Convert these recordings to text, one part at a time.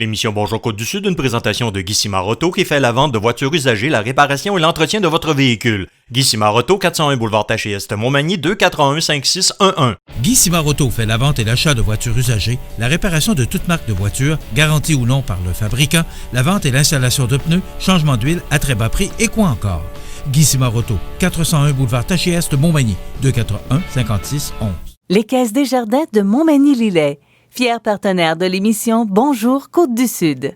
L'émission Bonjour Côte-du-Sud, une présentation de Guy Simard-Auto qui fait la vente de voitures usagées, la réparation et l'entretien de votre véhicule. Guy Simard-Auto, 401 boulevard Taché-Est, Montmagny, 281-5611. Guy Simard-Auto fait la vente et l'achat de voitures usagées, la réparation de toute marque de voiture, garantie ou non par le fabricant, la vente et l'installation de pneus, changement d'huile à très bas prix et quoi encore. Guy Simard-Auto, 401 boulevard Taché-Est, Montmagny, 281-5611. Les Caisses Desjardins de Montmagny-Lillet. Fier partenaire de l'émission Bonjour Côte-du-Sud.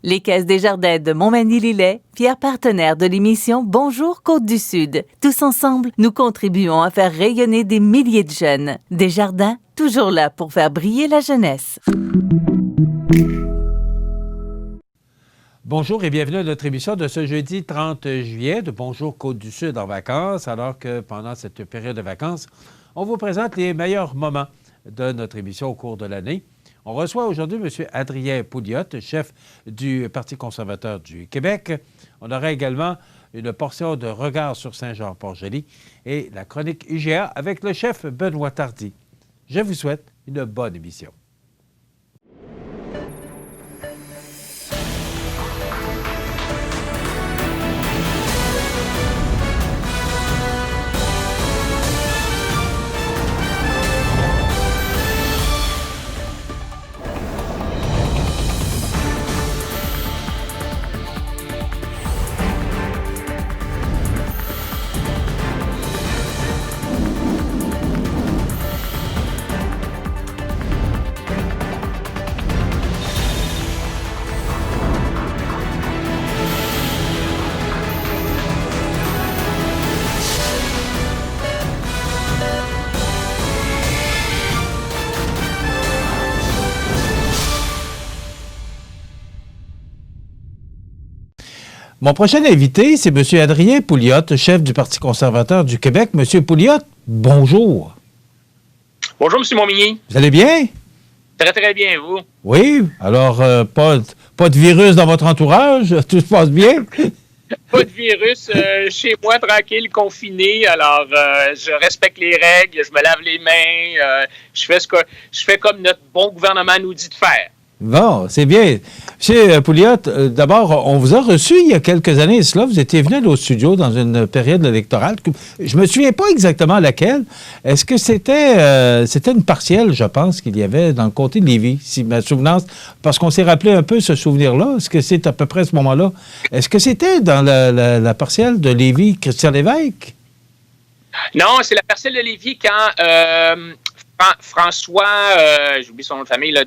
Les Caisses Desjardins de Montmagny-Lillet, fier partenaire de l'émission Bonjour Côte-du-Sud. Tous ensemble, nous contribuons à faire rayonner des milliers de jeunes. Desjardins, toujours là pour faire briller la jeunesse. Bonjour et bienvenue à notre émission de ce jeudi 30 juillet de Bonjour Côte-du-Sud en vacances, alors que pendant cette période de vacances, on vous présente les meilleurs moments de notre émission au cours de l'année. On reçoit aujourd'hui M. Adrien Pouliot, chef du Parti conservateur du Québec. On aura également une portion de Regard sur Saint-Jean-Port-Joli et la chronique IGA avec le chef Benoît Tardy. Je vous souhaite une bonne émission. Mon prochain invité, c'est M. Adrien Pouliot, chef du Parti conservateur du Québec. M. Pouliot, bonjour. Bonjour, M. Montmigny. Vous allez bien? Très, très bien, vous? Oui. Alors, pas de virus dans votre entourage? Tout se passe bien? Pas de virus. Chez moi, tranquille, confiné. Alors, je respecte les règles, je me lave les mains. Je fais comme notre bon gouvernement nous dit de faire. Bon, c'est bien. Monsieur Pouliot, d'abord, on vous a reçu il y a quelques années, cela. Vous étiez venu au studio dans une période électorale. Je me souviens pas exactement laquelle. Est-ce que c'était une partielle, je pense, qu'il y avait dans le comté de Lévis, si ma souvenance, parce qu'on s'est rappelé un peu ce souvenir-là. Est-ce que c'est à peu près à ce moment-là? Est-ce que c'était dans la partielle de Lévis, Christian Lévesque? Non, c'est la partielle de Lévis quand François, j'oublie son nom de famille, là,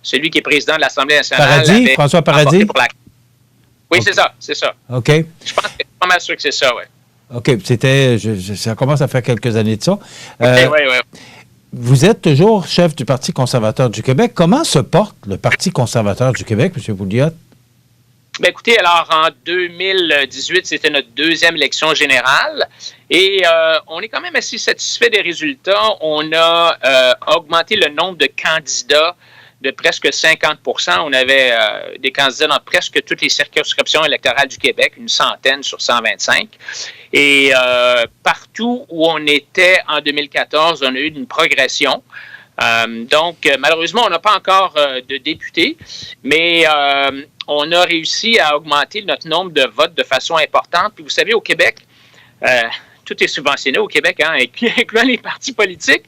celui qui est président de l'Assemblée nationale. François Paradis? Oui, okay. c'est ça. OK. Je pense que c'est pas mal sûr que c'est ça, oui. OK, ça commence à faire quelques années de ça. Oui. Vous êtes toujours chef du Parti conservateur du Québec. Comment se porte le Parti conservateur du Québec, M. Pouliot? Bien, écoutez, alors, en 2018, c'était notre deuxième élection générale et on est quand même assez satisfait des résultats. On a augmenté le nombre de candidats de presque 50 %. On avait des candidats dans presque toutes les circonscriptions électorales du Québec, une centaine sur 125. Et partout où on était en 2014, on a eu une progression. Donc, malheureusement, on n'a pas encore de députés, mais on a réussi à augmenter notre nombre de votes de façon importante. Puis vous savez, au Québec, tout est subventionné au Québec, incluant les partis politiques.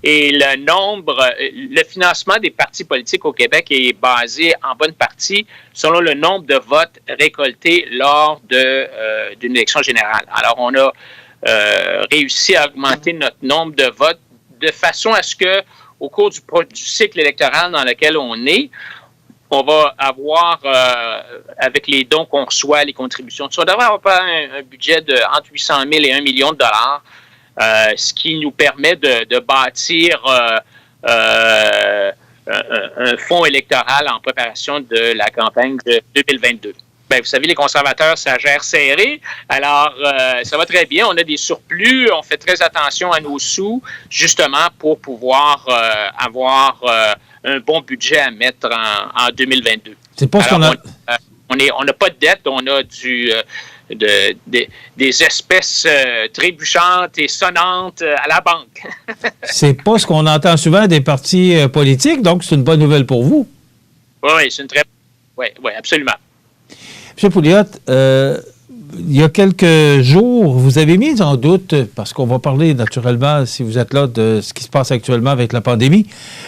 Et le financement des partis politiques au Québec est basé en bonne partie selon le nombre de votes récoltés lors d'une élection générale. Alors, on a réussi à augmenter notre nombre de votes de façon à ce que, au cours du cycle électoral dans lequel on est, on va avoir, avec les dons qu'on reçoit, les contributions, on devrait avoir un budget de entre 800 000 et 1 million de dollars, ce qui nous permet de bâtir un fonds électoral en préparation de la campagne de 2022. Bien, vous savez, les conservateurs, ça gère serré. Alors, ça va très bien. On a des surplus. On fait très attention à nos sous, justement, pour pouvoir avoir un bon budget à mettre en 2022. C'est pas ce qu'on a... On n'a pas de dette. On a des espèces trébuchantes et sonnantes à la banque. C'est pas ce qu'on entend souvent des partis politiques, donc c'est une bonne nouvelle pour vous. Oui, c'est une très... Oui, absolument. M. Pouliot, il y a quelques jours, vous avez mis en doute, parce qu'on va parler naturellement, si vous êtes là, de ce qui se passe actuellement avec la pandémie,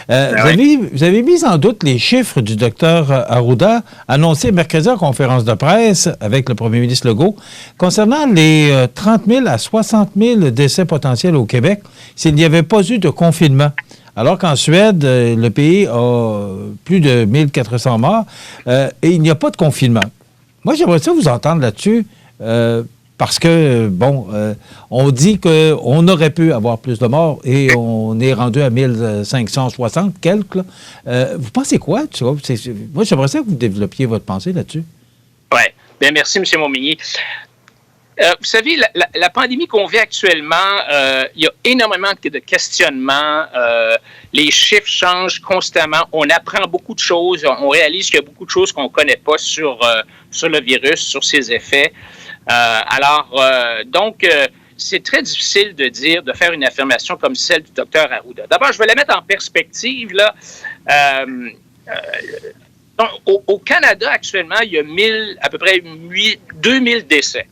vous avez mis en doute les chiffres du docteur Arruda annoncés mercredi en conférence de presse avec le premier ministre Legault concernant les 30 000 à 60 000 décès potentiels au Québec s'il n'y avait pas eu de confinement. Alors qu'en Suède, le pays a plus de 1400 morts et il n'y a pas de confinement. Moi, j'aimerais ça vous entendre là-dessus. Parce que, on dit qu'on aurait pu avoir plus de morts et on est rendu à 1560 quelques. Vous pensez quoi? Moi, j'aimerais ça que vous développiez votre pensée là-dessus. Oui. Bien, merci, M. Montmigny. Vous savez, la pandémie qu'on vit actuellement, il y a énormément de questionnements. Les chiffres changent constamment. On apprend beaucoup de choses. On réalise qu'il y a beaucoup de choses qu'on ne connaît pas sur le virus, sur ses effets. Donc, c'est très difficile de faire une affirmation comme celle du docteur Arruda. D'abord, je vais la mettre en perspective, là. Au Canada, actuellement, il y a à peu près 2000 décès.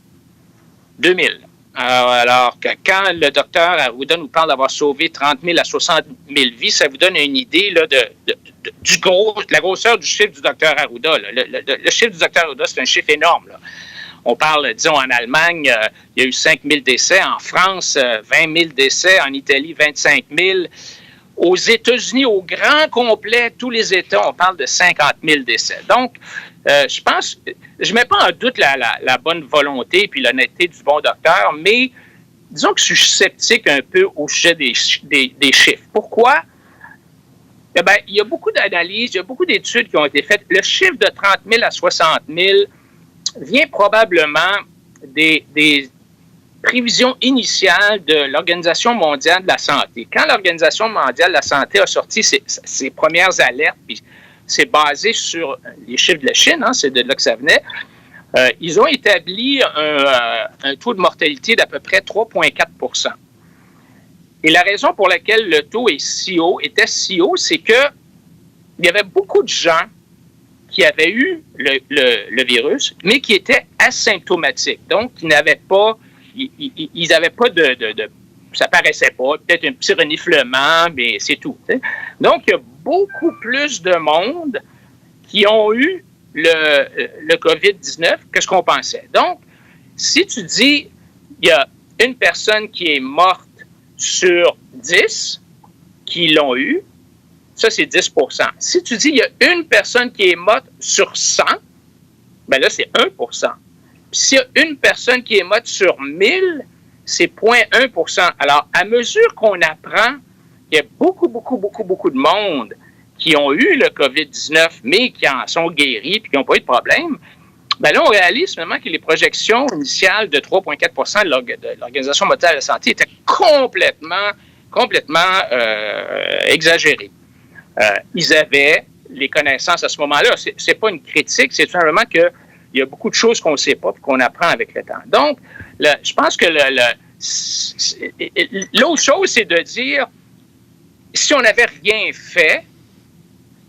2000. Alors que quand le docteur Arruda nous parle d'avoir sauvé 30 000 à 60 000 vies, ça vous donne une idée là, de la grosseur du chiffre du docteur Arruda. Le chiffre du docteur Arruda, c'est un chiffre énorme, là. On parle, disons, en Allemagne, il y a eu 5 000 décès. En France, 20 000 décès. En Italie, 25 000. Aux États-Unis, au grand complet, tous les États, on parle de 50 000 décès. Donc, je pense, je ne mets pas en doute la bonne volonté puis l'honnêteté du bon docteur, mais disons que je suis sceptique un peu au sujet des chiffres. Pourquoi? Eh bien, il y a beaucoup d'analyses, il y a beaucoup d'études qui ont été faites. Le chiffre de 30 000 à 60 000 vient probablement des prévisions initiales de l'Organisation mondiale de la santé. Quand l'Organisation mondiale de la santé a sorti ses premières alertes, puis c'est basé sur les chiffres de la Chine, c'est de là que ça venait, ils ont établi un taux de mortalité d'à peu près 3,4 %. Et la raison pour laquelle le taux était si haut, c'est que il y avait beaucoup de gens qui avaient eu le virus, mais qui étaient asymptomatiques. Donc, ils n'avaient pas de ça paraissait pas, peut-être un petit reniflement, mais c'est tout. T'sais. Donc, il y a beaucoup plus de monde qui ont eu le COVID-19 que ce qu'on pensait. Donc, si tu dis il y a une personne qui est morte sur 10 qui l'ont eu, ça, c'est 10 %. Si tu dis il y a une personne qui est morte sur 100, bien là, c'est 1 %. Puis s'il y a une personne qui est morte sur 1000, c'est 0,1 %. Alors, à mesure qu'on apprend qu'il y a beaucoup de monde qui ont eu le COVID-19, mais qui en sont guéris et qui n'ont pas eu de problème, bien là, on réalise finalement que les projections initiales de 3,4 % de l'Organisation mondiale de la santé étaient complètement exagérées. Ils avaient les connaissances à ce moment-là. C'est pas une critique, c'est tout simplement qu'il y a beaucoup de choses qu'on ne sait pas et qu'on apprend avec le temps. Donc, je pense que l'autre chose, c'est de dire, si on n'avait rien fait,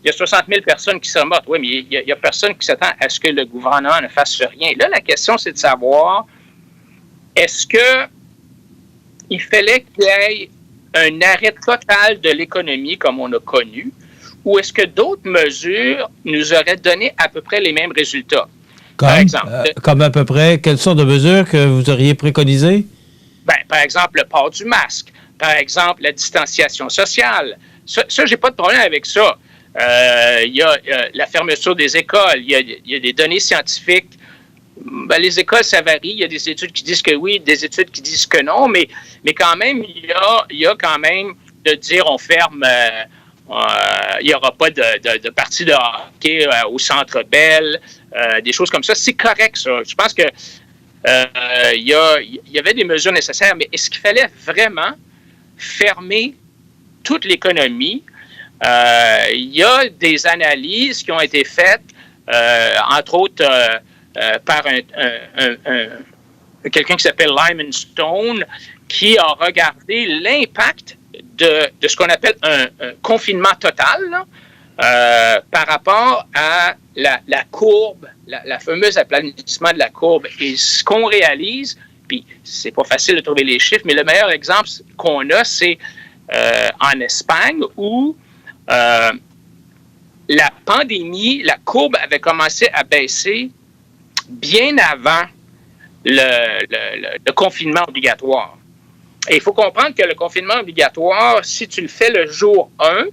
il y a 60 000 personnes qui sont mortes. Oui, mais il n'y a personne qui s'attend à ce que le gouvernement ne fasse rien. Là, la question, c'est de savoir, est-ce qu'il fallait qu'il y ait un arrêt total de l'économie comme on a connu, ou est-ce que d'autres mesures nous auraient donné à peu près les mêmes résultats? Par exemple. Comme à peu près, quelles sortes de mesures que vous auriez préconisées? Bien, par exemple, le port du masque. Par exemple, la distanciation sociale. Ça, j'ai pas de problème avec ça. Il y a la fermeture des écoles. Il y a des données scientifiques. Ben, les écoles, ça varie. Il y a des études qui disent que oui, des études qui disent que non, mais quand même, il y a quand même de dire on ferme, il n'y aura pas de partie de hockey au Centre Bell, des choses comme ça. C'est correct, ça. Je pense que il y avait des mesures nécessaires, mais est-ce qu'il fallait vraiment fermer toute l'économie? Il y a des analyses qui ont été faites, entre autres par quelqu'un qui s'appelle Lyman Stone, qui a regardé l'impact de ce qu'on appelle un confinement total là, par rapport à la courbe, la fameuse aplanissement de la courbe. Et ce qu'on réalise, puis c'est pas facile de trouver les chiffres, mais le meilleur exemple qu'on a, c'est en Espagne où la pandémie, la courbe avait commencé à baisser bien avant le confinement obligatoire. Et il faut comprendre que le confinement obligatoire, si tu le fais le jour 1,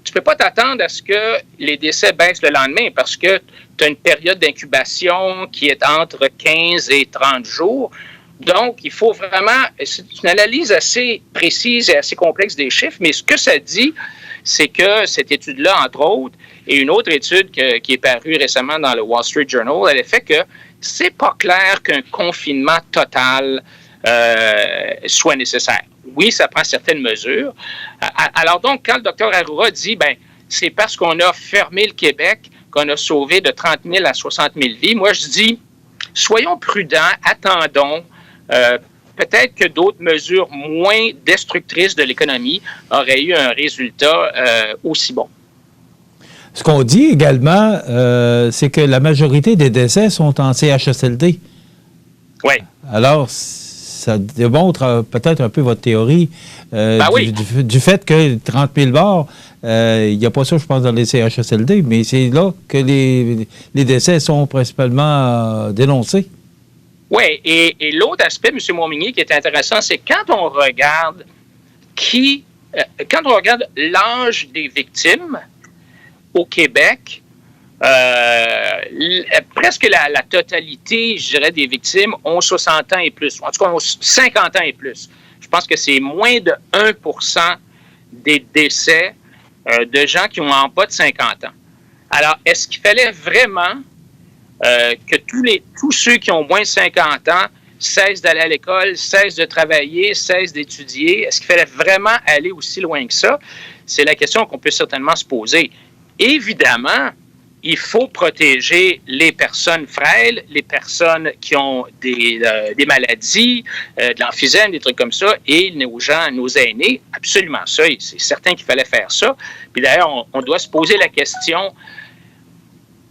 tu ne peux pas t'attendre à ce que les décès baissent le lendemain parce que tu as une période d'incubation qui est entre 15 et 30 jours. Donc, il faut vraiment... C'est une analyse assez précise et assez complexe des chiffres, mais ce que ça dit, c'est que cette étude-là, entre autres, et une autre étude qui est parue récemment dans le Wall Street Journal, elle a fait que c'est pas clair qu'un confinement total soit nécessaire. Oui, ça prend certaines mesures. Alors donc, quand le docteur Arruda dit, c'est parce qu'on a fermé le Québec qu'on a sauvé de 30 000 à 60 000 vies, moi je dis, soyons prudents, attendons. Peut-être que d'autres mesures moins destructrices de l'économie auraient eu un résultat aussi bon. Ce qu'on dit également, c'est que la majorité des décès sont en CHSLD. Oui. Alors, ça démontre peut-être un peu votre théorie oui. du fait que 30 000 morts, il n'y a pas ça, je pense, dans les CHSLD, mais c'est là que les décès sont principalement dénoncés. Oui, et l'autre aspect, M. Montmigny, qui est intéressant, c'est quand on regarde l'âge des victimes au Québec, presque la totalité, je dirais, des victimes ont 60 ans et plus. En tout cas, ont 50 ans et plus. Je pense que c'est moins de 1% des décès de gens qui ont en bas de 50 ans. Alors, est-ce qu'il fallait vraiment que tous ceux qui ont moins de 50 ans cessent d'aller à l'école, cessent de travailler, cessent d'étudier? Est-ce qu'il fallait vraiment aller aussi loin que ça? C'est la question qu'on peut certainement se poser. Évidemment, il faut protéger les personnes frêles, les personnes qui ont des maladies, de l'emphysème, des trucs comme ça, et nos aînés. Absolument ça, c'est certain qu'il fallait faire ça. Puis d'ailleurs, on doit se poser la question,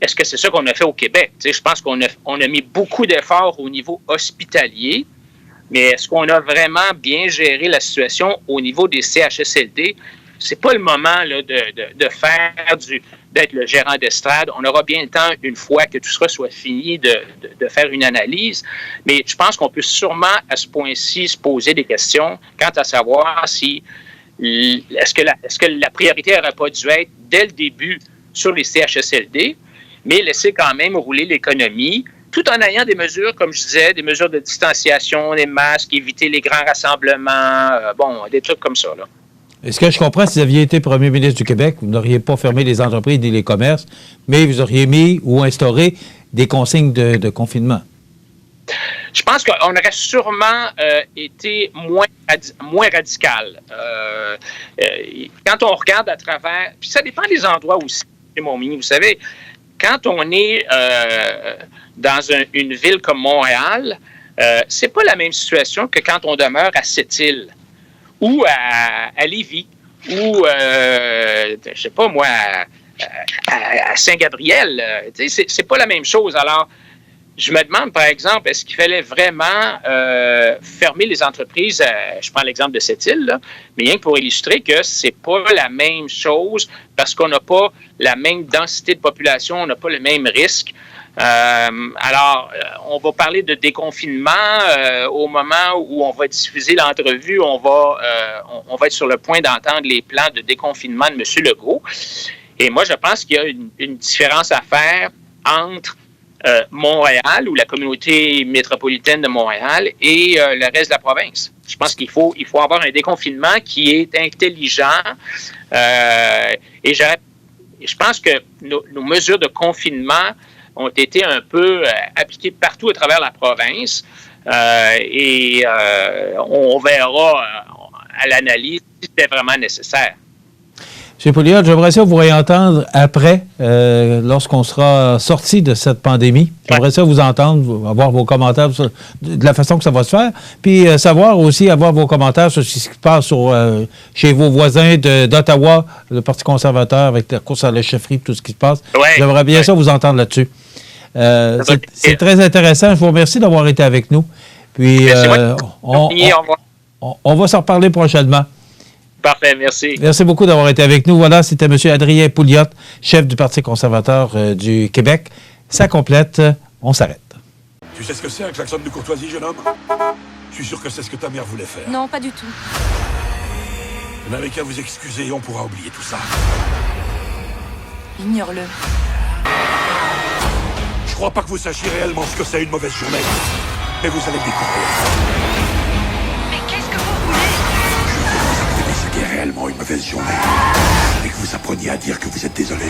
est-ce que c'est ça qu'on a fait au Québec? Tu sais, je pense qu'on a mis beaucoup d'efforts au niveau hospitalier, mais est-ce qu'on a vraiment bien géré la situation au niveau des CHSLD? C'est pas le moment là, de faire d'être le gérant d'estrade. On aura bien le temps, une fois que tout ça soit fini, de faire une analyse. Mais je pense qu'on peut sûrement, à ce point-ci, se poser des questions quant à savoir si est-ce que la priorité n'aurait pas dû être, dès le début, sur les CHSLD, mais laisser quand même rouler l'économie, tout en ayant des mesures, comme je disais, des mesures de distanciation, des masques, éviter les grands rassemblements, des trucs comme ça, là. Est-ce que je comprends, si vous aviez été premier ministre du Québec, vous n'auriez pas fermé les entreprises ni les commerces, mais vous auriez mis ou instauré des consignes de confinement? Je pense qu'on aurait sûrement été moins radical. Quand on regarde à travers... Puis ça dépend des endroits aussi, Montmigny. Vous savez, quand on est dans une ville comme Montréal, c'est pas la même situation que quand on demeure à Sept-Îles ou à Lévis, ou, je sais pas moi, à Saint-Gabriel. C'est pas la même chose. Alors, je me demande, par exemple, est-ce qu'il fallait vraiment fermer les entreprises, je prends l'exemple de cette île, là, mais rien que pour illustrer que c'est pas la même chose parce qu'on n'a pas la même densité de population, on n'a pas le même risque. Alors, on va parler de déconfinement au moment où on va diffuser l'entrevue. On va être sur le point d'entendre les plans de déconfinement de M. Legault. Et moi, je pense qu'il y a une différence à faire entre Montréal ou la communauté métropolitaine de Montréal et le reste de la province. Je pense qu'il faut avoir un déconfinement qui est intelligent. Et je pense que nos mesures de confinement ont été un peu appliquées partout à travers la province. On verra à l'analyse si c'était vraiment nécessaire. M. Pouliot, j'aimerais ça vous réentendre après, lorsqu'on sera sorti de cette pandémie. J'aimerais ça vous entendre, avoir vos commentaires de la façon que ça va se faire, puis savoir aussi, avoir vos commentaires sur ce qui se passe chez vos voisins d'Ottawa, le Parti conservateur, avec la course à la chefferie, tout ce qui se passe. Ouais, j'aimerais bien ça vous entendre là-dessus. C'est très intéressant. Je vous remercie d'avoir été avec nous. Puis, on va s'en reparler prochainement. Parfait, merci. Merci beaucoup d'avoir été avec nous. Voilà, c'était M. Adrien Pouliot, chef du Parti conservateur du Québec. Ça complète. On s'arrête. Tu sais ce que c'est un klaxon de courtoisie, jeune homme? Je suis sûr que c'est ce que ta mère voulait faire. Non, pas du tout. Vous n'avez qu'à vous excuser et on pourra oublier tout ça. Ignore-le. Je crois pas que vous sachiez réellement ce que c'est une mauvaise journée. Mais vous allez le découvrir. Mais qu'est-ce que vous voulez? Je veux vous apprendre ce qu'est réellement une mauvaise journée. Et que vous appreniez à dire que vous êtes désolé.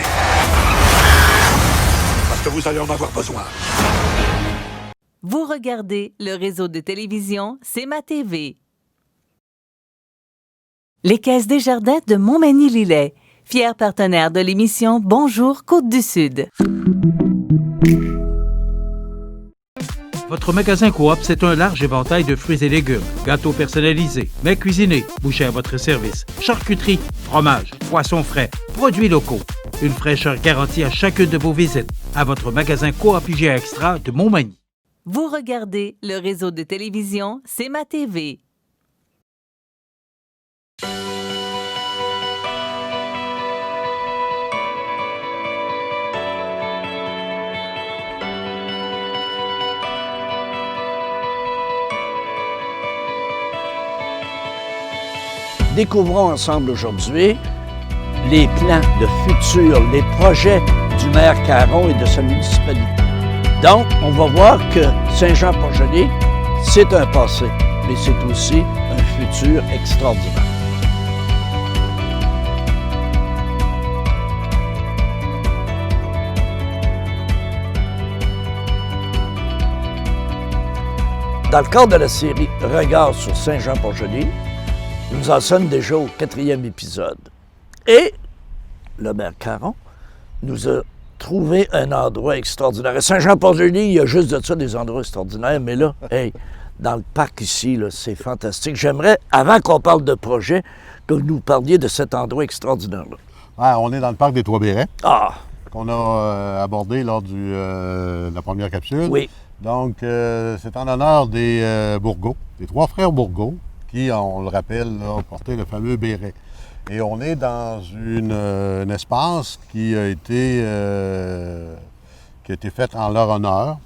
Parce que vous allez en avoir besoin. Vous regardez le réseau de télévision C'est ma TV. Les Caisses Desjardins de Montmagny-Lillet, fier partenaire de l'émission Bonjour Côte-du-Sud. Votre magasin Coop, c'est un large éventail de fruits et légumes, gâteaux personnalisés, mets cuisinés, bouchées à votre service, charcuterie, fromage, poissons frais, produits locaux. Une fraîcheur garantie à chacune de vos visites à votre magasin Coop IGA Extra de Montmagny. Vous regardez le réseau de télévision C'est ma TV. Découvrons ensemble aujourd'hui les plans de futur, les projets du maire Caron et de sa municipalité. Donc, on va voir que Saint-Jean-Port-Joli, c'est un passé, mais c'est aussi un futur extraordinaire. Dans le cadre de la série Regards sur Saint-Jean-Port-Joli, nous en sommes déjà au 4e épisode. Et le maire Caron nous a trouvé un endroit extraordinaire. À Saint-Jean-Port-Joli, il y a juste de ça des endroits extraordinaires, mais là, hey, dans le parc ici, là, c'est fantastique. J'aimerais, avant qu'on parle de projet, que vous nous parliez de cet endroit extraordinaire-là. Ouais, on est dans le parc des Trois-Bérets, qu'on a abordé lors de la première capsule. Oui. Donc, c'est en l'honneur des Bourgault, des trois frères Bourgault, qui, on le rappelle, là, portaient le fameux béret. Et on est dans un espace qui a été fait en leur honneur.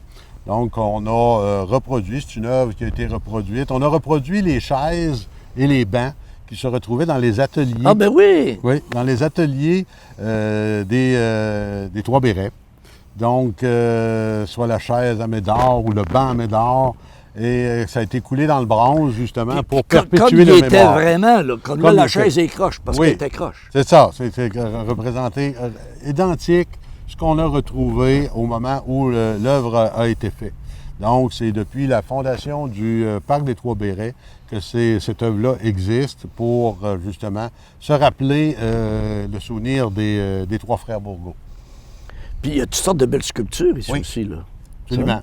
Donc, on a reproduit, c'est une œuvre qui a été reproduite. On a reproduit les chaises et les bancs qui se retrouvaient dans les ateliers. Ah ben oui! Oui, dans les ateliers des Trois-Bérets. Donc, soit la chaise à Médard ou le banc à Médard. Et ça a été coulé dans le bronze, justement, pour perpétuer le mémoire. Comme il était vraiment, là, comme là, la chaise est croche, parce qu'elle était croche. C'est ça, c'est représenté identique ce qu'on a retrouvé au moment où l'œuvre a été faite. Donc, c'est depuis la fondation du Parc des Trois-Bérets que cette œuvre-là existe pour, justement, se rappeler le souvenir des trois frères Bourgault. Puis il y a toutes sortes de belles sculptures ici aussi, là. Absolument.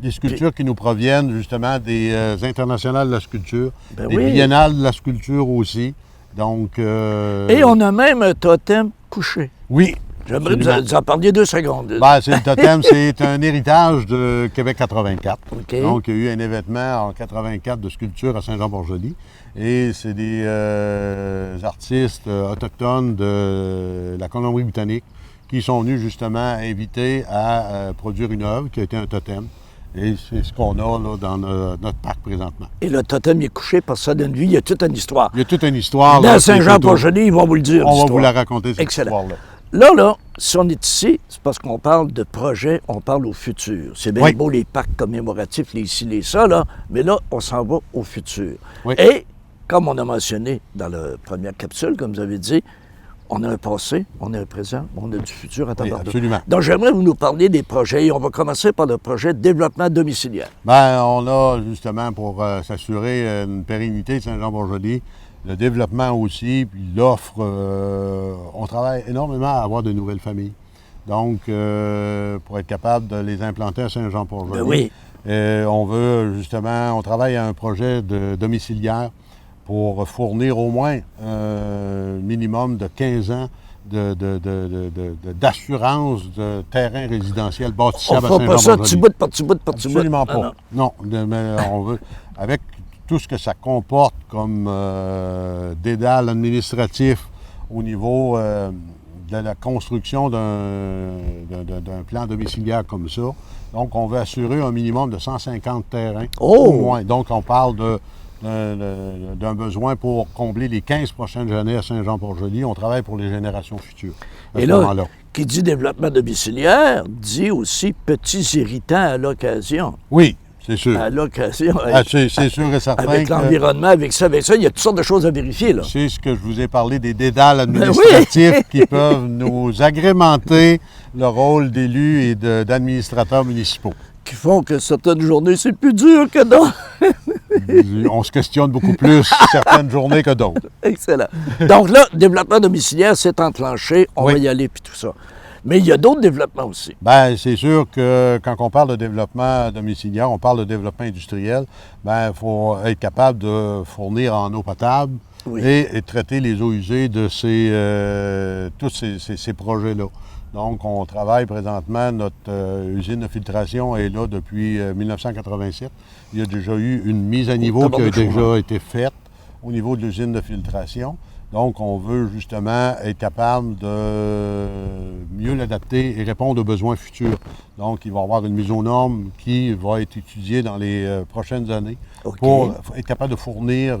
Des sculptures qui nous proviennent justement des internationales de la sculpture, des biennales de la sculpture aussi. Donc, et on a même un totem couché. Oui. J'aimerais que vous en parliez 2 secondes. C'est le totem, c'est un héritage de Québec 84. Okay. Donc, il y a eu un événement en 84 de sculpture à Saint-Jean-Port-Joli. Et c'est des artistes autochtones de la Colombie-Britannique qui sont venus justement inviter à produire une œuvre qui a été un totem. Et c'est ce qu'on a là, dans notre parc présentement. Et le totem est couché parce que ça donne vie. Il y a toute une histoire. Il y a toute une histoire. Dans Saint-Jean-Port-Joli, ils vont vous le dire. On va vous la raconter, cette histoire-là. Là, si on est ici, c'est parce qu'on parle de projet, on parle au futur. C'est bien beau les parcs commémoratifs, les ci, les ça, là, mais là, on s'en va au futur. Oui. Et, comme on a mentionné dans la première capsule, comme vous avez dit, on a un passé, on a un présent, on a du futur à tabarnak. Absolument. Donc, j'aimerais vous nous parler des projets. Et on va commencer par le projet de développement domiciliaire. On a justement, pour s'assurer une pérennité de Saint-Jean-Port-Joli, le développement aussi, puis l'offre. On travaille énormément à avoir de nouvelles familles. Donc, pour être capable de les implanter à Saint-Jean-Port-Joli. Ben oui. On veut justement, on travaille à un projet de domiciliaire pour fournir au moins un minimum de 15 ans d'assurance de terrain résidentiel bâtissable à On ne fera pas ça Saint-Jean-Port-Joli. petit bout par petit bout par petit bout. Absolument Ah, pas. Non, mais on veut, avec tout ce que ça comporte comme dédale administratif au niveau de la construction d'un plan domiciliaire comme ça. Donc, on veut assurer un minimum de 150 terrains au moins. Donc, on parle d'un besoin pour combler les 15 prochaines années à Saint-Jean-Port-Joli. On travaille pour les générations futures. Et là, qui dit développement domiciliaire, dit aussi petits irritants à l'occasion. Oui, c'est sûr. À l'occasion. C'est sûr et certain. Avec l'environnement, avec ça, il y a toutes sortes de choses à vérifier, là. C'est ce que je vous ai parlé des dédales administratifs qui peuvent nous agrémenter le rôle d'élus et d'administrateurs municipaux. Qui font que certaines journées, c'est plus dur que d'autres. On se questionne beaucoup plus certaines journées que d'autres. Excellent. Donc là, développement domiciliaire, c'est enclenché, on va y aller, puis tout ça. Mais il y a d'autres développements aussi. Bien, c'est sûr que quand on parle de développement domiciliaire, on parle de développement industriel, bien, il faut être capable de fournir en eau potable et traiter les eaux usées de tous ces projets-là. Donc, on travaille présentement, notre usine de filtration est là depuis 1987. Il y a déjà eu une mise à niveau qui a déjà été faite au niveau de l'usine de filtration. Donc, on veut justement être capable de mieux l'adapter et répondre aux besoins futurs. Donc, il va y avoir une mise aux normes qui va être étudiée dans les prochaines années pour être capable de fournir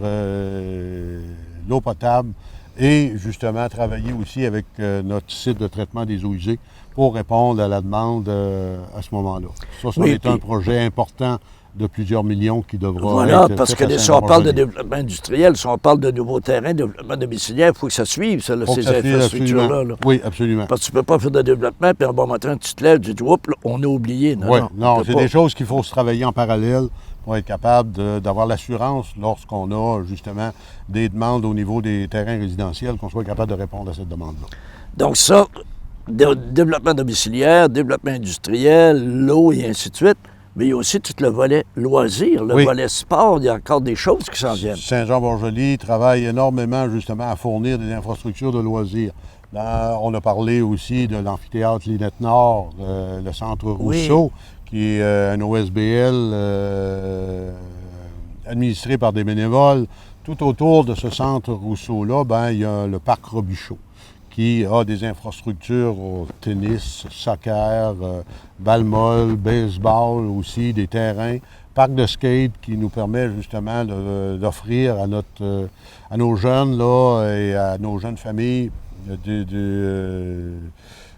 l'eau potable et justement travailler aussi avec notre site de traitement des eaux usées pour répondre à la demande à ce moment-là. Ça est un projet important de plusieurs millions qui devra être Voilà, parce fait que à si on parle de Saint-Jean-Port-Joli. développement industriel, si on parle de nouveaux terrains, de développement domiciliaire, il faut que ça suive, ça, là, Faut que ces ça suive, infrastructures-là. absolument. Là. Oui, absolument. Parce que tu ne peux pas faire de développement, puis en bon matin, tu te lèves, tu dis, oups, là, on a oublié. Oui, non, on peut c'est pas. des choses qu'il faut se travailler en parallèle pour être capable d'avoir l'assurance lorsqu'on a justement des demandes au niveau des terrains résidentiels, qu'on soit capable de répondre à cette demande-là. Donc ça, développement domiciliaire, développement industriel, l'eau et ainsi de suite. Mais il y a aussi tout le volet loisirs, le volet sport. Il y a encore des choses qui s'en viennent. Saint-Jean-Port-Joli travaille énormément justement à fournir des infrastructures de loisirs. On a parlé aussi de l'amphithéâtre Linette Nord, le centre Rousseau, qui est un OSBL administré par des bénévoles. Tout autour de ce centre Rousseau-là, il y a le parc Robichaud, qui a des infrastructures au tennis, soccer, balle molle, baseball aussi, des terrains, parc de skate qui nous permet justement d'offrir à nos jeunes là, et à nos jeunes familles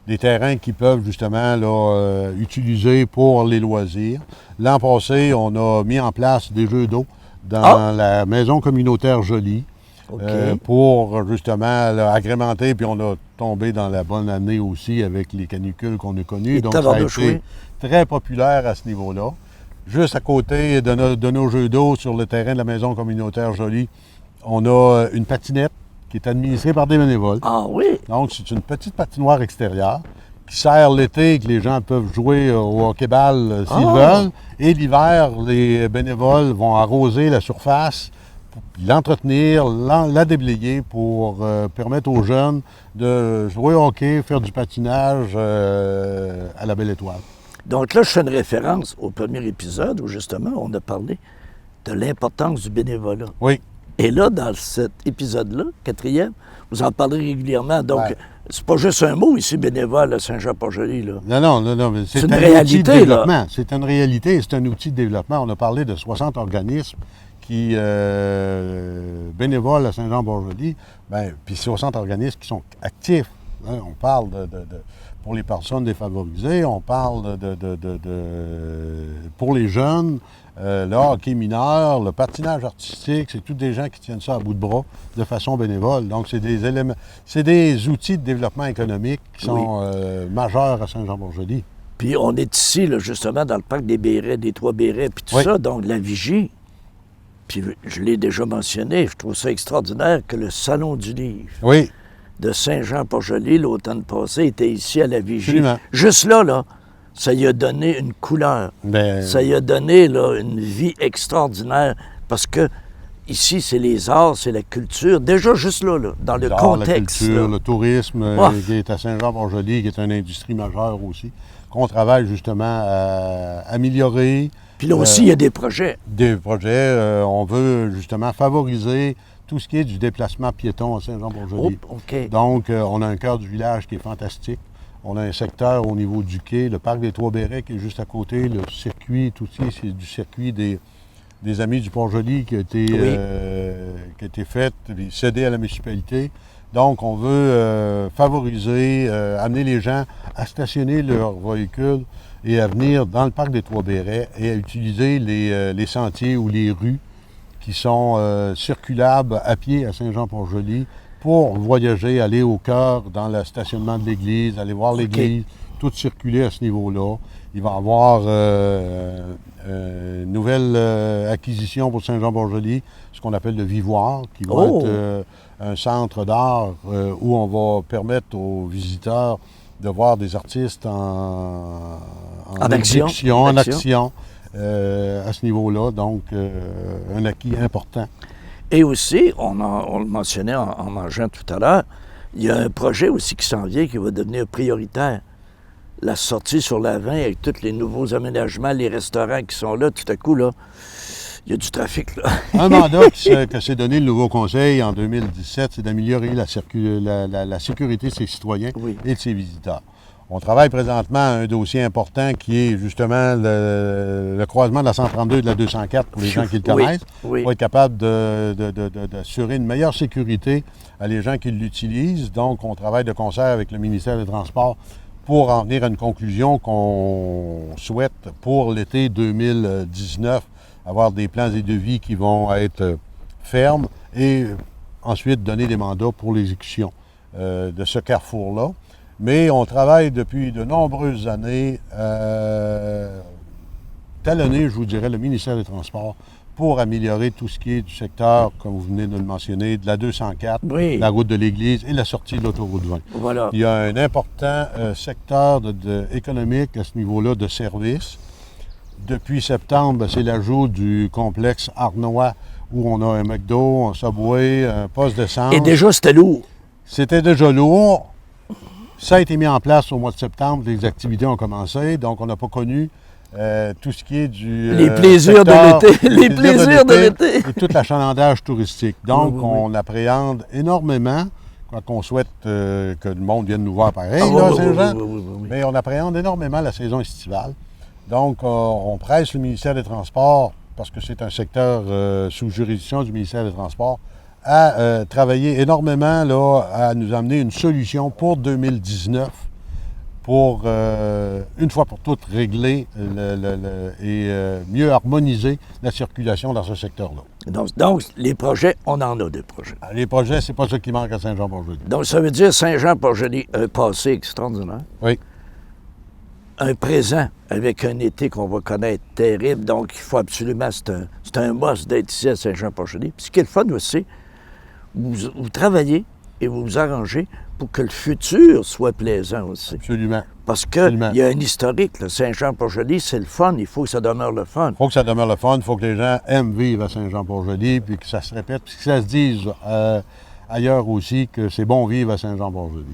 des terrains qu'ils peuvent justement là, utiliser pour les loisirs. L'an passé, on a mis en place des jeux d'eau dans la maison communautaire Jolie. Pour justement là, agrémenter, puis on a tombé dans la bonne année aussi avec les canicules qu'on a connues. Donc, ça a été très populaire à ce niveau-là. Juste à côté de nos jeux d'eau sur le terrain de la maison communautaire Jolie, on a une patinette qui est administrée par des bénévoles. Ah oui? Donc, c'est une petite patinoire extérieure qui sert l'été, que les gens peuvent jouer au hockey-ball s'ils veulent. Et l'hiver, les bénévoles vont arroser la surface, l'entretenir, la déblayer pour permettre aux jeunes de jouer au hockey, faire du patinage à la Belle Étoile. Donc là, je fais une référence au premier épisode où justement on a parlé de l'importance du bénévolat. Oui. Et là, dans cet épisode-là, 4e, vous en parlerez régulièrement. Donc, c'est pas juste un mot ici, bénévole à Saint-Jean-Port-Joli. Non, mais c'est une un réalité, outil de développement. là. C'est une réalité, c'est un outil de développement. On a parlé de 60 organismes qui bénévoles à Saint-Jean-Port-Joli, puis 60 organismes qui sont actifs. Hein, on parle pour les personnes défavorisées, on parle pour les jeunes, le hockey mineur, le patinage artistique, c'est tous des gens qui tiennent ça à bout de bras de façon bénévole. Donc, c'est des éléments, c'est des outils de développement économique qui sont majeurs à Saint-Jean-Port-Joli. Puis on est ici, là, justement, dans le parc des Bérets, des Trois Bérets, puis tout ça, donc la vigie. Puis je l'ai déjà mentionné, je trouve ça extraordinaire que le Salon du livre de Saint-Jean-Port-Joli, l'automne passé, était ici à la Vigie. Absolument. Juste là, ça y a donné une couleur. Ça y a donné là, une vie extraordinaire parce que ici, c'est les arts, c'est la culture. Déjà, juste là dans le contexte. La culture, là. le tourisme qui est à Saint-Jean-Port-Joli, qui est une industrie majeure aussi, qu'on travaille justement à améliorer. Puis là aussi, il y a des projets. Des projets. On veut justement favoriser tout ce qui est du déplacement piéton à Saint-Jean-Port-Joli. Oh, OK. Donc, on a un cœur du village qui est fantastique. On a un secteur au niveau du quai, le parc des Trois-Bérets qui est juste à côté, le circuit, tout ça, c'est du circuit des Amis du Port-Joli qui a été fait, cédé à la municipalité. Donc, on veut favoriser, amener les gens à stationner leurs véhicules et à venir dans le parc des Trois-Bérets et à utiliser les sentiers ou les rues qui sont circulables à pied à Saint-Jean-Port-Joli pour voyager, aller au cœur dans le stationnement de l'église, aller voir l'église, tout circuler à ce niveau-là. Il va y avoir une nouvelle acquisition pour Saint-Jean-Port-Joli, ce qu'on appelle le Vivoire, qui va être un centre d'art où on va permettre aux visiteurs de voir des artistes en action à ce niveau-là. Donc, un acquis important. Et aussi, on le mentionnait en mangeant tout à l'heure, il y a un projet aussi qui s'en vient qui va devenir prioritaire. La sortie sur la 20 avec tous les nouveaux aménagements, les restaurants qui sont là, tout à coup, là, il y a du trafic, là. Un mandat que s'est donné le nouveau conseil en 2017, c'est d'améliorer la sécurité de ses citoyens et de ses visiteurs. On travaille présentement à un dossier important qui est justement le croisement de la 132 et de la 204 pour les gens qui le connaissent. Pour être capable d'assurer une meilleure sécurité à les gens qui l'utilisent. Donc, on travaille de concert avec le ministère des Transports pour en venir à une conclusion qu'on souhaite pour l'été 2019, avoir des plans et devis qui vont être fermes et ensuite donner des mandats pour l'exécution de ce carrefour-là. Mais on travaille depuis de nombreuses années, talonner, je vous dirais, le ministère des Transports pour améliorer tout ce qui est du secteur, comme vous venez de le mentionner, de la 204, la route de l'Église et la sortie de l'autoroute 20. Voilà. Il y a un important secteur économique à ce niveau-là de services. Depuis septembre, c'est l'ajout du complexe Arnois où on a un McDo, un Subway, un poste d'essence. Et déjà, c'était lourd. C'était déjà lourd. Ça a été mis en place au mois de septembre, les activités ont commencé, donc on n'a pas connu tout ce qui est du les plaisirs secteur, de l'été, les plaisirs de l'été. Et tout l'achalandage touristique. Donc, on appréhende énormément, quand on souhaite que le monde vienne nous voir pareil, là, Saint-Jean, mais on appréhende énormément la saison estivale. Donc, on presse le ministère des Transports, parce que c'est un secteur sous juridiction du ministère des Transports, à travailler énormément là, à nous amener une solution pour 2019 pour, une fois pour toutes, régler et mieux harmoniser la circulation dans ce secteur-là. Donc, les projets, on en a des projets. Les projets, c'est pas ça qui manque à Saint-Jean-Port-Joli. Donc, ça veut dire Saint-Jean-Port-Joli, un passé extraordinaire. Oui. Un présent avec un été qu'on va connaître terrible. Donc, il faut absolument, c'est un must d'être ici à Saint-Jean-Port-Joli. Puis ce qui est le fun aussi, vous travaillez et vous vous arrangez pour que le futur soit plaisant aussi. Absolument. Parce qu'il y a un historique, là. Saint-Jean-Port-Joli, c'est le fun, il faut que ça demeure le fun. Il faut que ça demeure le fun, il faut que les gens aiment vivre à Saint-Jean-Port-Joli, puis que ça se répète, puis que ça se dise ailleurs aussi que c'est bon vivre à Saint-Jean-Port-Joli.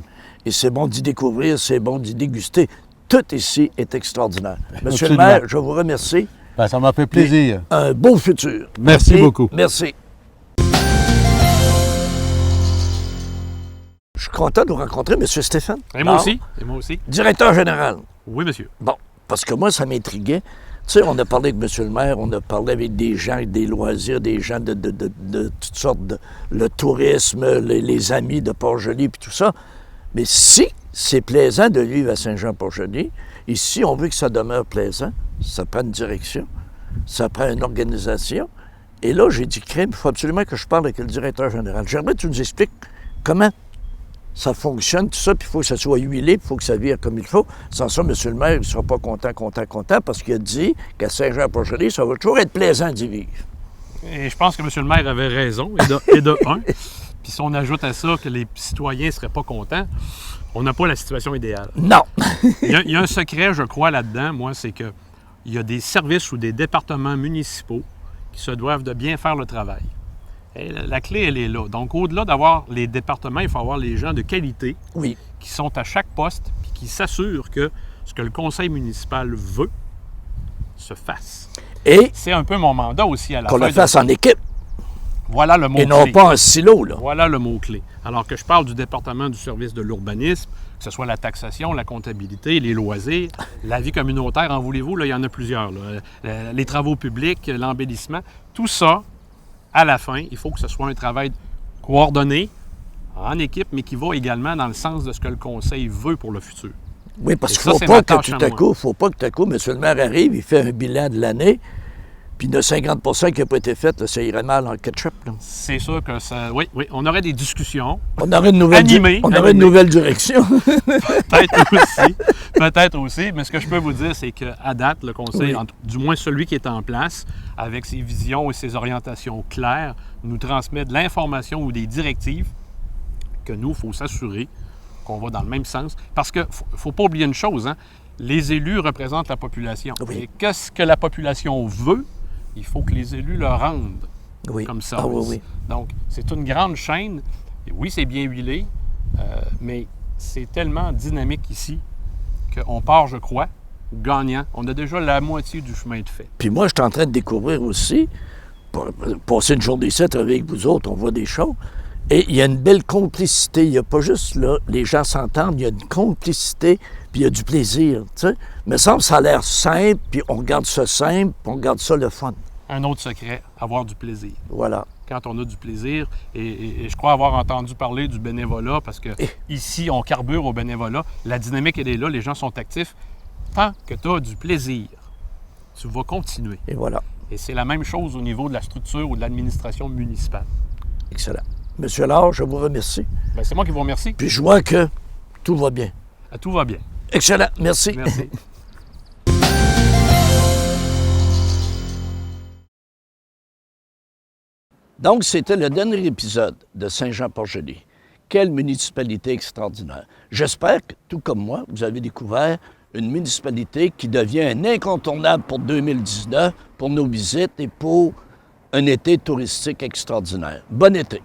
Et c'est bon d'y découvrir, c'est bon d'y déguster. Tout ici est extraordinaire. Monsieur le maire, je vous remercie. Ben, ça m'a fait plaisir. Et un beau futur. Merci beaucoup. Merci. Je suis content de vous rencontrer, M. Stéphane. Et moi aussi. Et moi aussi. Directeur général. Oui, monsieur. Bon, parce que moi, ça m'intriguait. Tu sais, on a parlé avec M. le maire, on a parlé avec des gens, avec des loisirs, des gens de toutes sortes le tourisme, les amis de Port-Joli, puis tout ça. Mais si c'est plaisant de vivre à Saint-Jean-Port-Joli, et si on veut que ça demeure plaisant, ça prend une direction, ça prend une organisation. Et là, j'ai dit, crème, il faut absolument que je parle avec le directeur général. J'aimerais que tu nous expliques comment ça fonctionne, tout ça, puis il faut que ça soit huilé, puis il faut que ça vire comme il faut. Sans ça, M. le maire, il ne sera pas content, parce qu'il a dit qu'à Saint-Jean-Port-Joli, ça va toujours être plaisant d'y vivre. Et je pense que M. le maire avait raison, et de un. Puis si on ajoute à ça que les citoyens ne seraient pas contents, on n'a pas la situation idéale. Non! Il y a un secret, je crois, là-dedans, moi, c'est qu'il y a des services ou des départements municipaux qui se doivent de bien faire le travail. Et la clé, elle est là. Donc, au-delà d'avoir les départements, il faut avoir les gens de qualité qui sont à chaque poste puis qui s'assurent que ce que le conseil municipal veut se fasse. Et c'est un peu mon mandat aussi à la fin. Qu'on le fasse en équipe. Voilà le mot-clé. Et non pas en silo, là. Voilà le mot-clé. Alors que je parle du département du service de l'urbanisme, que ce soit la taxation, la comptabilité, les loisirs, la vie communautaire, en voulez-vous, là, il y en a plusieurs. Là. Les travaux publics, l'embellissement, tout ça, à la fin, il faut que ce soit un travail coordonné, en équipe, mais qui va également dans le sens de ce que le conseil veut pour le futur. Oui, parce qu'il ne faut pas que tout à coup, M. le maire arrive, il fait un bilan de l'année, puis il y a 50 qui n'a pas été fait, là, ça irait mal en ketchup. Là. C'est sûr que ça... Oui, on aurait des discussions. On aurait une nouvelle, une nouvelle direction. Peut-être aussi. Mais ce que je peux vous dire, c'est qu'à date, le conseil, du moins celui qui est en place, avec ses visions et ses orientations claires, nous transmet de l'information ou des directives que nous, il faut s'assurer qu'on va dans le même sens. Parce qu'il ne faut pas oublier une chose, hein? Les élus représentent la population. Et qu'est-ce que la population veut? Il faut que les élus le rendent comme ça. Donc, c'est une grande chaîne. Et oui, c'est bien huilé, mais c'est tellement dynamique ici qu'on part, je crois, gagnant. On a déjà la moitié du chemin de fait. Puis moi, je suis en train de découvrir aussi, pour passer une journée ici avec vous autres, on voit des choses, et il y a une belle complicité. Il n'y a pas juste là, les gens s'entendent, il y a une complicité, puis il y a du plaisir. Tu sais? Mais ça a l'air simple, puis on garde ça simple, puis on garde ça le fun. Un autre secret, avoir du plaisir. Voilà. Quand on a du plaisir, et je crois avoir entendu parler du bénévolat, parce que ici, on carbure au bénévolat, la dynamique, elle est là, les gens sont actifs. Tant que tu as du plaisir, tu vas continuer. Et voilà. Et c'est la même chose au niveau de la structure ou de l'administration municipale. Excellent. Monsieur Allard, je vous remercie. Bien, c'est moi qui vous remercie. Puis je vois que tout va bien. Tout va bien. Excellent. Merci. Merci. Donc, c'était le dernier épisode de Saint-Jean-Port-Joli. Quelle municipalité extraordinaire. J'espère que, tout comme moi, vous avez découvert une municipalité qui devient un incontournable pour 2019, pour nos visites et pour un été touristique extraordinaire. Bon été!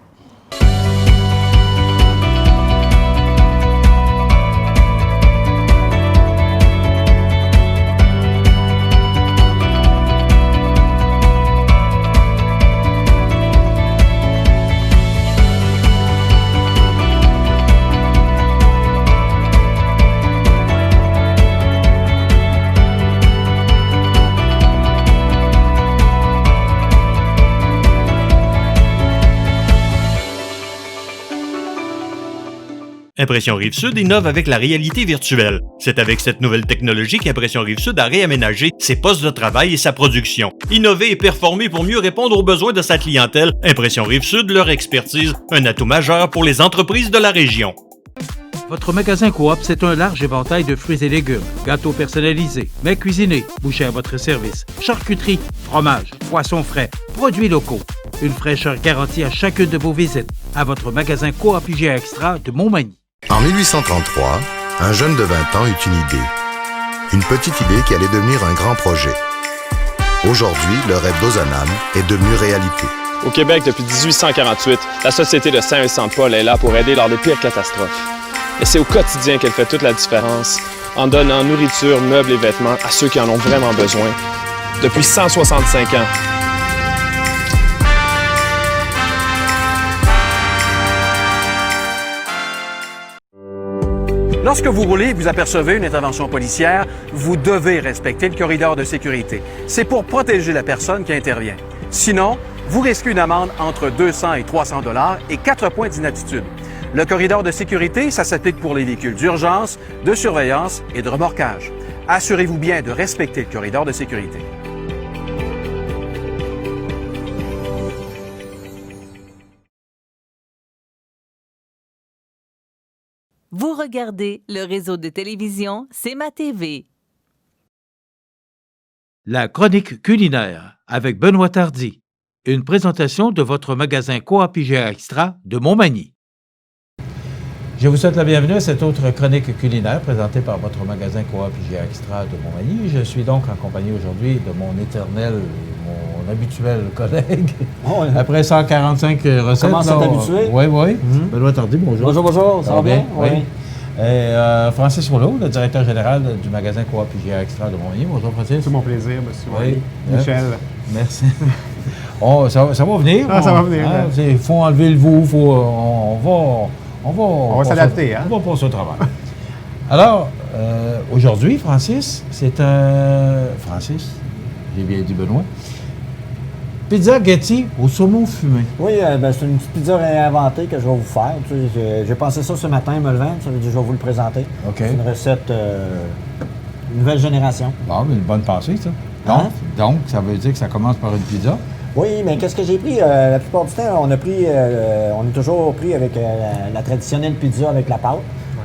Impression Rive-Sud innove avec la réalité virtuelle. C'est avec cette nouvelle technologie qu'Impression Rive-Sud a réaménagé ses postes de travail et sa production. Innover et performer pour mieux répondre aux besoins de sa clientèle, Impression Rive-Sud, leur expertise, un atout majeur pour les entreprises de la région. Votre magasin Coop, c'est un large éventail de fruits et légumes, gâteaux personnalisés, mets cuisinés, bouchées à votre service, charcuterie, fromage, poissons frais, produits locaux. Une fraîcheur garantie à chacune de vos visites à votre magasin Coop IGA Extra de Montmagny. En 1833, un jeune de 20 ans eut une idée. Une petite idée qui allait devenir un grand projet. Aujourd'hui, le rêve d'Ozanam est devenu réalité. Au Québec, depuis 1848, la Société de Saint-Vincent-de-Paul est là pour aider lors des pires catastrophes. Et c'est au quotidien qu'elle fait toute la différence, en donnant nourriture, meubles et vêtements à ceux qui en ont vraiment besoin. Depuis 165 ans. Lorsque vous roulez et vous apercevez une intervention policière, vous devez respecter le corridor de sécurité. C'est pour protéger la personne qui intervient. Sinon, vous risquez une amende entre 200 et 300 $ et 4 points d'inaptitude. Le corridor de sécurité, ça s'applique pour les véhicules d'urgence, de surveillance et de remorquage. Assurez-vous bien de respecter le corridor de sécurité. Vous regardez le réseau de télévision C'est ma TV. La chronique culinaire avec Benoît Tardy. une présentation de votre magasin Coop IGA Extra de Montmagny. Je vous souhaite la bienvenue à cette autre chronique culinaire présentée par votre magasin Coop IGA Extra de Montmagny. Je suis donc en compagnie aujourd'hui de mon éternel, mon habituel collègue. Oh, Après 145 recettes. Comment s'est habitué? Oui, oui. Benoît Tardy, bonjour. Bonjour, ça va bien? Oui. Et Francis Rouleau, le directeur général du magasin Coop IGA Extra de Montmagny. Bonjour, Francis. C'est mon plaisir, monsieur. Oui. Michel. Merci. Ça va venir. Ça va venir. Il faut enlever le vous, on va s'adapter. On va passer au travail. Alors, aujourd'hui, Francis, c'est un... Francis, j'ai bien dit Benoît. Pizza Getty au saumon fumé. Oui, c'est une petite pizza réinventée que je vais vous faire. Tu sais, j'ai pensé ça ce matin, me levant, ça veut dire que je vais vous le présenter. OK. C'est une recette nouvelle génération. Bon, mais une bonne pensée, ça. Donc, ça veut dire que ça commence par une pizza. Oui, mais qu'est-ce que j'ai pris? La plupart du temps, on a toujours pris avec la traditionnelle pizza avec la pâte.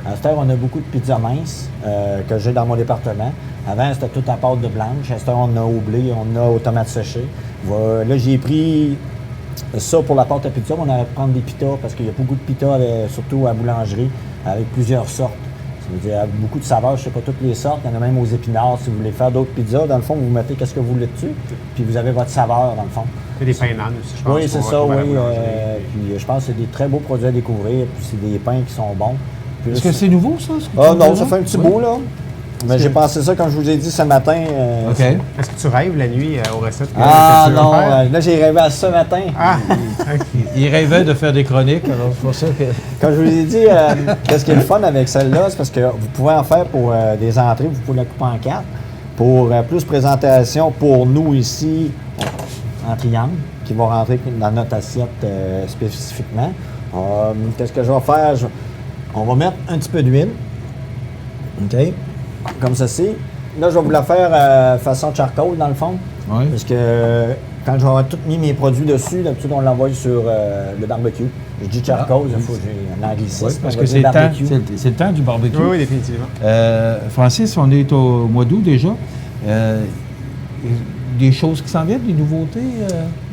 À cette heure, on a beaucoup de pizzas minces que j'ai dans mon département. Avant, c'était tout à pâte de blanche. À cette heure, on a au blé, on a aux tomates séchées. Là, j'ai pris ça pour la pâte à pizza. On a prendre des pitas parce qu'il y a beaucoup de pitas, surtout à boulangerie, avec plusieurs sortes. Ça veut dire avec beaucoup de saveurs, je ne sais pas toutes les sortes. Il y en a même aux épinards. Si vous voulez faire d'autres pizzas, dans le fond, vous mettez qu'est-ce que vous voulez dessus, puis vous avez votre saveur, dans le fond. Et des pains nanes aussi, je pense. Oui, c'est ça, oui. Puis je pense que c'est des très beaux produits à découvrir. Puis c'est des pains qui sont bons. Est-ce que c'est nouveau, ça? Non, ça fait un petit bout, là. Mais j'ai pensé ça, comme je vous ai dit ce matin. OK. Est-ce que tu rêves la nuit aux recettes que tu non, là, j'ai rêvé à ce matin. Il rêvait de faire des chroniques, alors c'est pour ça que... Comme je vous ai dit, qu'est-ce qui est le fun avec celle-là, c'est parce que vous pouvez en faire pour des entrées, vous pouvez la couper en 4. Pour plus présentation, pour nous ici, en triangle, qui va rentrer dans notre assiette spécifiquement. Qu'est-ce que je vais faire? On va mettre un petit peu d'huile. OK? Comme ceci. Là, je vais vous la faire façon charcoal, dans le fond. Oui. Parce que quand je vais avoir tout mis mes produits dessus, d'habitude, on l'envoie sur le barbecue. Je dis charcoal, il faut que j'ai un anglicisme. Oui, parce que c'est le temps du barbecue. Oui, définitivement. Francis, on est au mois d'août déjà. Des choses qui s'en viennent, des nouveautés?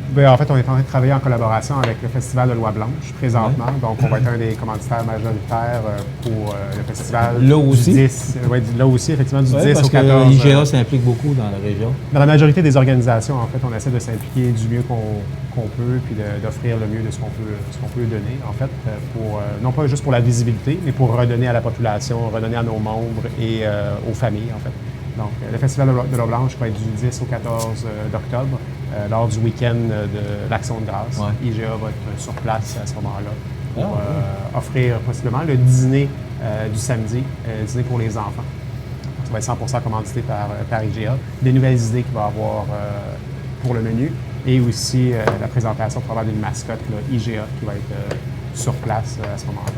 Bien, en fait, on est en train de travailler en collaboration avec le Festival de Loi-Blanche présentement. Oui. Donc, on va être un des commanditaires majoritaires pour le festival. Là aussi? Du 10, là aussi, effectivement, du 10 au 14. Parce que IGA s'implique beaucoup dans la région. Dans la majorité des organisations, en fait, on essaie de s'impliquer du mieux qu'on peut, puis d'offrir le mieux de ce qu'on peut donner, en fait, non pas juste pour la visibilité, mais pour redonner à la population, redonner à nos membres et aux familles, en fait. Donc, le Festival de Loi-Blanche va être du 10 au 14 d'octobre, lors du week-end de l'Action de grâce. Ouais. IGA va être sur place à ce moment-là pour offrir possiblement le dîner du samedi, dîner pour les enfants. Ça va être 100% commandité par IGA. Des nouvelles idées qu'il va y avoir pour le menu et aussi la présentation probablement d'une mascotte, là, IGA, qui va être sur place à ce moment-là.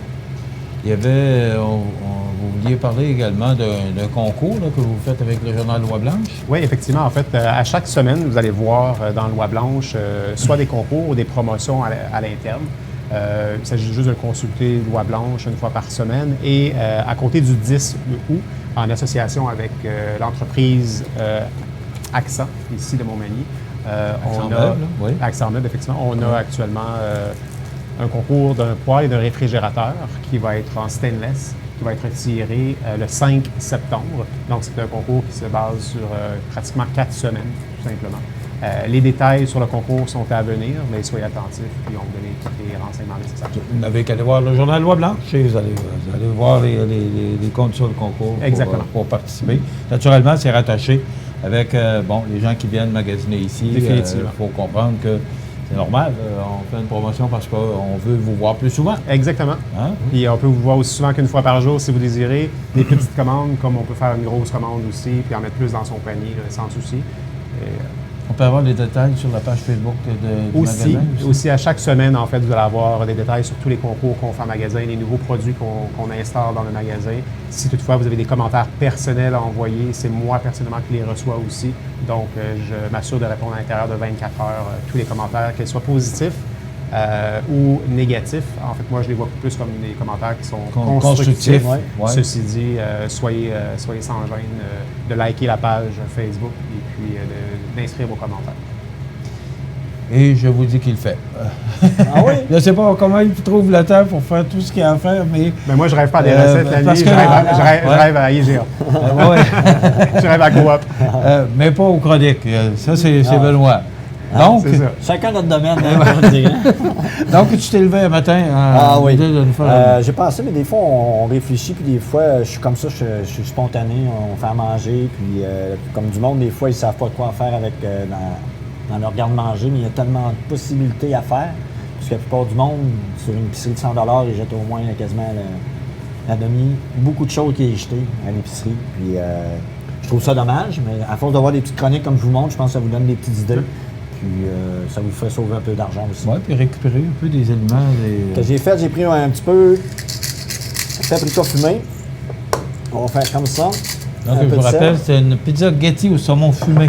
Il y avait, vous vouliez parler également d'un concours là, que vous faites avec le journal Loi-Blanche? Oui, effectivement. En fait, à chaque semaine, vous allez voir dans Loi-Blanche soit des concours ou des promotions à l'interne. Il s'agit juste de consulter Loi-Blanche une fois par semaine. Et à compter du 10 août, en association avec l'entreprise AXA, ici de Montmagny, AXA Meubles, effectivement, on a actuellement un concours d'un poêle et d'un réfrigérateur qui va être en stainless, qui va être tiré le 5 septembre. Donc, c'est un concours qui se base sur pratiquement 4 semaines, tout simplement. Les détails sur le concours sont à venir, mais soyez attentifs et on va donner tous les renseignements nécessaires. Vous n'avez qu'à aller voir le journal Loi-Blanche et vous allez voir les comptes sur le concours pour participer. Naturellement, c'est rattaché avec les gens qui viennent magasiner ici. Définitivement. Il faut comprendre que c'est normal, on fait une promotion parce qu'on veut vous voir plus souvent. Exactement. Hein? Et on peut vous voir aussi souvent qu'une fois par jour si vous désirez. Des petites commandes, comme on peut faire une grosse commande aussi, puis en mettre plus dans son panier, là, sans souci. On peut avoir les détails sur la page Facebook du magasin? Aussi, à chaque semaine, en fait, vous allez avoir des détails sur tous les concours qu'on fait en magasin, les nouveaux produits qu'on installe dans le magasin. Si toutefois vous avez des commentaires personnels à envoyer, c'est moi personnellement qui les reçois aussi. Donc, je m'assure de répondre à l'intérieur de 24 heures tous les commentaires, qu'ils soient positifs ou négatifs. En fait, moi, je les vois plus comme des commentaires qui sont constructifs. Ouais. Ceci dit, soyez sans gêne de liker la page Facebook et puis d'inscrire vos commentaires. Et je vous dis qu'il le fait. Ah oui? Je ne sais pas comment il trouve le temps pour faire tout ce qu'il y a à faire, mais... Mais moi, je rêve pas à des recettes la nuit, je rêve à IGA. Je rêve à Coop. Mais pas aux chroniques. Ça, c'est Benoît. Donc, c'est ça. Chacun notre domaine, on dirait. Donc, tu t'es levé un matin oui. de nous faire... J'ai pensé, mais des fois, on réfléchit, puis des fois, je suis comme ça, je suis spontané, on fait à manger, puis comme du monde, des fois, ils ne savent pas quoi faire avec dans leur garde-manger, mais il y a tellement de possibilités à faire, parce que la plupart du monde, sur une épicerie de 100 ils jettent au moins quasiment la demi. Beaucoup de choses qui est jetées à l'épicerie, puis je trouve ça dommage, mais à force d'avoir des petites chroniques comme je vous montre, je pense que ça vous donne des petites idées. Puis ça vous ferait sauver un peu d'argent aussi. Oui, puis récupérer un peu des aliments. Que j'ai pris un petit peu de paprika fumé. On va faire comme ça. Donc, je vous rappelle, c'est une pizza Getty au saumon fumé.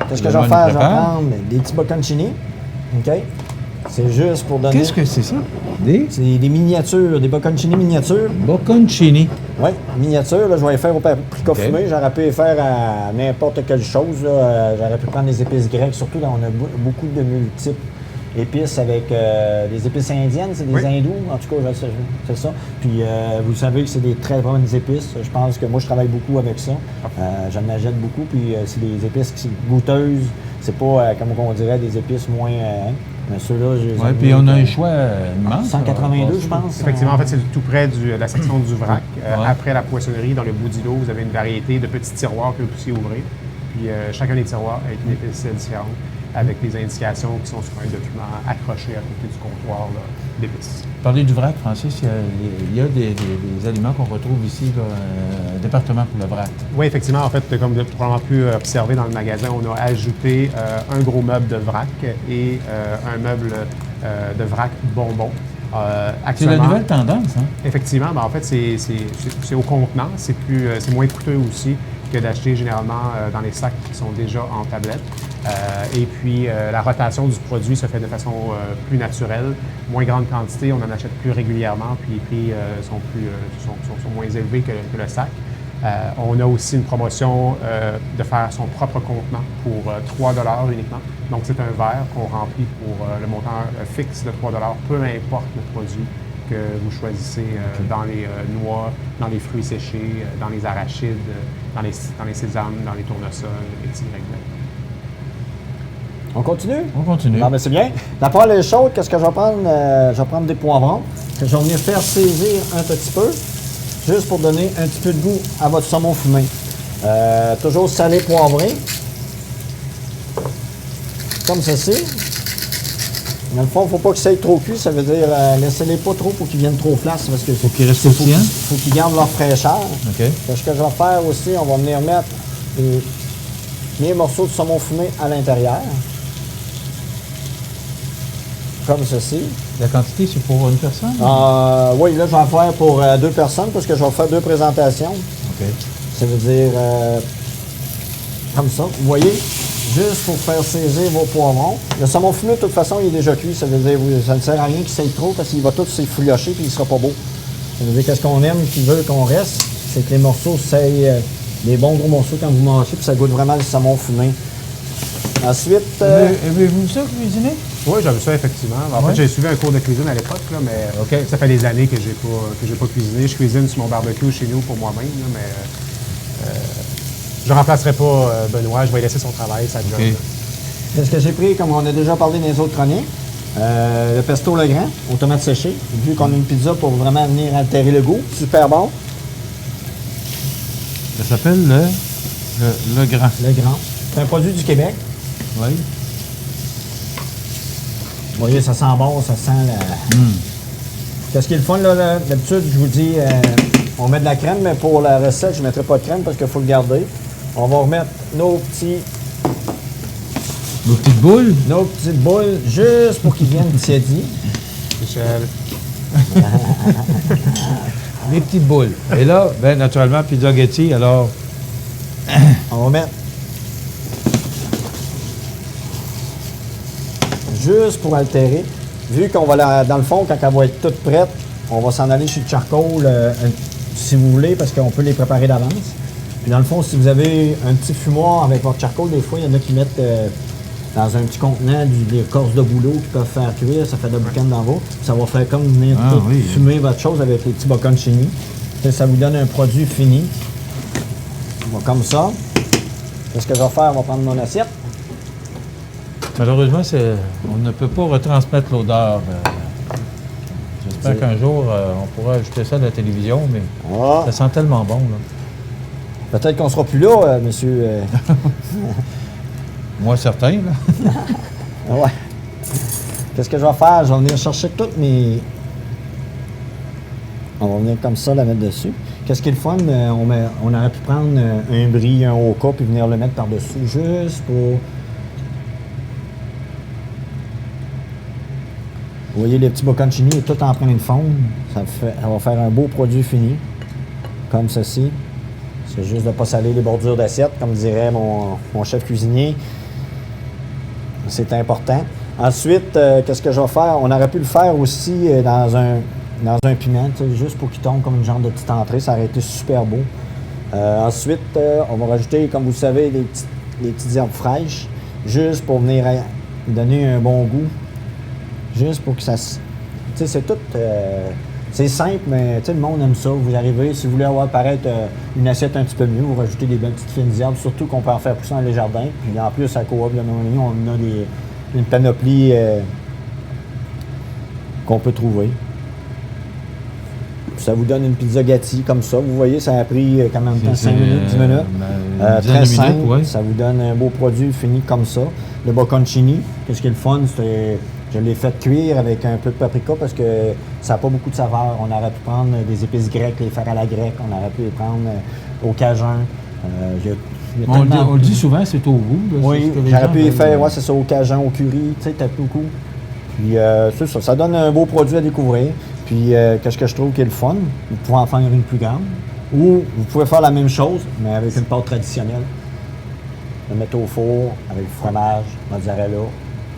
Qu'est-ce que je vais faire? Je vais prendre des petits bocconcini. OK? C'est juste pour donner... Qu'est-ce que c'est ça? C'est des miniatures, des bocconcini miniatures. Bocconcini? Oui, miniatures. Là, je vais les faire au paprika fumé. J'aurais pu les faire à n'importe quelle chose. J'aurais pu prendre des épices grecques. Surtout, là, on a beaucoup de multiples épices avec des épices indiennes. C'est des hindous. En tout cas, c'est ça. Puis, vous savez que c'est des très bonnes épices. Je pense que moi, je travaille beaucoup avec ça. J'en achète beaucoup. Puis, c'est des épices qui sont goûteuses. C'est pas, comme on dirait, des épices moins... Mais ceux-là, oui, puis on a un choix immense. 182, je pense. Effectivement, en fait, c'est tout près de la section du vrac. Après la poissonnerie, dans le bout du lot, vous avez une variété de petits tiroirs que vous puissiez ouvrir. Puis chacun des tiroirs avec une épice différente, avec des indications qui sont sur un document accroché à côté du comptoir d'épices. Parlez du vrac, Francis, il y a des aliments qu'on retrouve ici, un département pour le vrac. Oui, effectivement. En fait, comme vous avez probablement pu observer dans le magasin, on a ajouté un gros meuble de vrac et un meuble de vrac bonbon. C'est la nouvelle tendance, hein? Effectivement. Ben, en fait, c'est au contenant. C'est moins coûteux aussi que d'acheter généralement dans les sacs qui sont déjà en tablette. Et puis, la rotation du produit se fait de façon plus naturelle, moins grande quantité, on en achète plus régulièrement, puis les prix sont moins élevés que le sac. On a aussi une promotion de faire son propre contenant pour 3 $ uniquement. Donc, c'est un verre qu'on remplit pour le montant fixe de 3 $, peu importe le produit que vous choisissez dans les noix, dans les fruits séchés, dans les arachides, dans les sésames, dans les tournesols, les petits grains. On continue? On continue. Non, mais c'est bien. La poêle est chaude. Qu'est-ce que je vais prendre? Je vais prendre des poivrons que je vais venir faire saisir un petit peu, juste pour donner un petit peu de goût à votre saumon fumé. Toujours salé, poivré. Comme ceci. Dans le fond, il ne faut pas que ça aille trop cuit. Ça veut dire, laissez-les pas trop pour qu'ils viennent trop flasques. Parce que faut qu'ils restent croustillants? Faut qu'ils gardent leur fraîcheur. OK. Ce que je vais faire aussi, on va venir mettre des morceaux de saumon fumé à l'intérieur. Comme ceci. La quantité, c'est pour une personne? Oui, là, je vais en faire pour 2 personnes parce que je vais faire 2 présentations. OK. Ça veut dire comme ça. Vous voyez, juste pour faire saisir vos poivrons. Le saumon fumé, de toute façon, il est déjà cuit. Ça veut dire ça ne sert à rien qu'il sèche trop parce qu'il va tout s'effouillocher et il ne sera pas beau. Ça veut dire qu'est-ce qu'on aime, qui veut qu'on reste, c'est que les morceaux sèillent des bons gros morceaux quand vous mangez, puis ça goûte vraiment le saumon fumé. Ensuite... Avez-vous ça cuisiner? Oui, j'avais ça, effectivement. En fait, j'ai suivi un cours de cuisine à l'époque, mais ça fait des années que j'ai pas cuisiné. Je cuisine sur mon barbecue chez nous pour moi-même, mais je ne remplacerai pas Benoît. Je vais laisser son travail, sa job. Qu'est-ce que j'ai pris, comme on a déjà parlé dans les autres chroniques? Le pesto Legrand, aux tomates séchées. Vu qu'on a une pizza pour vraiment venir altérer le goût. Super bon. Ça s'appelle le Grand. Le Grand. C'est un produit du Québec. Oui. Vous voyez, ça sent bon, ça sent la... Qu'est-ce qui est le fun, là? D'habitude, je vous dis, on met de la crème, mais pour la recette, je ne mettrai pas de crème parce qu'il faut le garder. On va remettre nos petites boules? Nos petites boules, juste pour qu'ils viennent tiédir. Michel. Les petites boules. Et là, ben, naturellement, pizza Getty, alors... On va mettre... Juste pour altérer. Vu qu'on va, dans le fond, quand elle va être toute prête, on va s'en aller chez le charcoal, si vous voulez, parce qu'on peut les préparer d'avance. Puis dans le fond, si vous avez un petit fumoir avec votre charcoal, des fois, il y en a qui mettent dans un petit contenant des écorces de bouleau qui peuvent faire cuire, ça fait de la boucane d'en bas. Ça va faire comme venir fumer votre chose avec les petits bocconcini. Ça vous donne un produit fini. Bon, comme ça. Qu'est-ce que je vais faire? On va prendre mon assiette. Malheureusement, on ne peut pas retransmettre l'odeur. J'espère qu'un jour, on pourra ajouter ça à la télévision, mais ça sent tellement bon. Là. Peut-être qu'on ne sera plus là, monsieur. Moi, certain. Là. Ouais. Qu'est-ce que je vais faire? Je vais venir chercher toutes mes... On va venir comme ça la mettre dessus. Qu'est-ce qui est le fun? On aurait pu prendre un brie, un oka, puis venir le mettre par-dessus, juste pour... Vous voyez, les petits bocconcini est tout en train de fondre. Ça va faire un beau produit fini, comme ceci. C'est juste de ne pas saler les bordures d'assiette, comme dirait mon chef cuisinier. C'est important. Ensuite, qu'est-ce que je vais faire? On aurait pu le faire aussi dans un piment, juste pour qu'il tombe comme une genre de petite entrée. Ça aurait été super beau. Ensuite, on va rajouter, comme vous le savez, des petites herbes fraîches, juste pour venir donner un bon goût. Juste pour que ça... Tu sais, c'est tout... c'est simple, mais le monde aime ça. Vous arrivez, si vous voulez avoir paraître une assiette un petit peu mieux, vous rajoutez des belles petites fines herbes, surtout qu'on peut en faire pousser dans les jardins. Puis en plus, à Coop de Montmagny, on a une panoplie qu'on peut trouver. Puis ça vous donne une pizza gâtie comme ça. Vous voyez, ça a pris quand même 5 minutes, 10 minutes. Très simple. Ouais. Ça vous donne un beau produit fini comme ça. Le bocconcini, qu'est-ce qui est le fun, je l'ai fait cuire avec un peu de paprika parce que ça n'a pas beaucoup de saveur. On aurait pu prendre des épices grecques, les faire à la grecque. On aurait pu les prendre au cajun. On le dit souvent, c'est au goût. Là, oui, j'aurais pu les faire, c'est ça, au cajun, au curry, tu sais, t'as beaucoup. Puis c'est ça, ça donne un beau produit à découvrir. Puis qu'est-ce que je trouve qui est le fun? Vous pouvez en faire une plus grande. Ou vous pouvez faire la même chose, mais avec une pâte traditionnelle. Le mettre au four avec du fromage, mozzarella.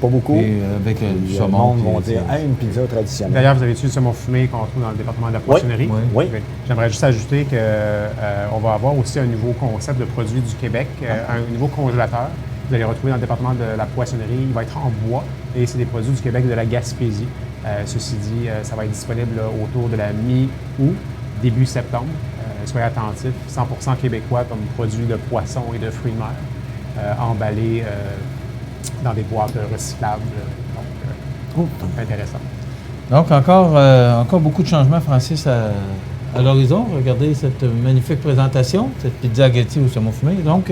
Pas beaucoup. Et avec du saumon. Le monde vont dire une pizza traditionnelle. D'ailleurs, vous avez utilisé le saumon fumé qu'on trouve dans le département de la poissonnerie. Oui. J'aimerais juste ajouter qu'on va avoir aussi un nouveau concept de produit du Québec, un nouveau congélateur. Vous allez retrouver dans le département de la poissonnerie. Il va être en bois et c'est des produits du Québec de la Gaspésie. Ceci dit, ça va être disponible autour de la mi-août, début septembre. Soyez attentifs, 100% québécois comme produit de poisson et de fruits de mer, emballés dans des boîtes recyclables. Donc, intéressant. Donc, encore beaucoup de changements, Francis, à l'horizon. Regardez cette magnifique présentation, cette pizza gâtie au saumon fumé. Donc,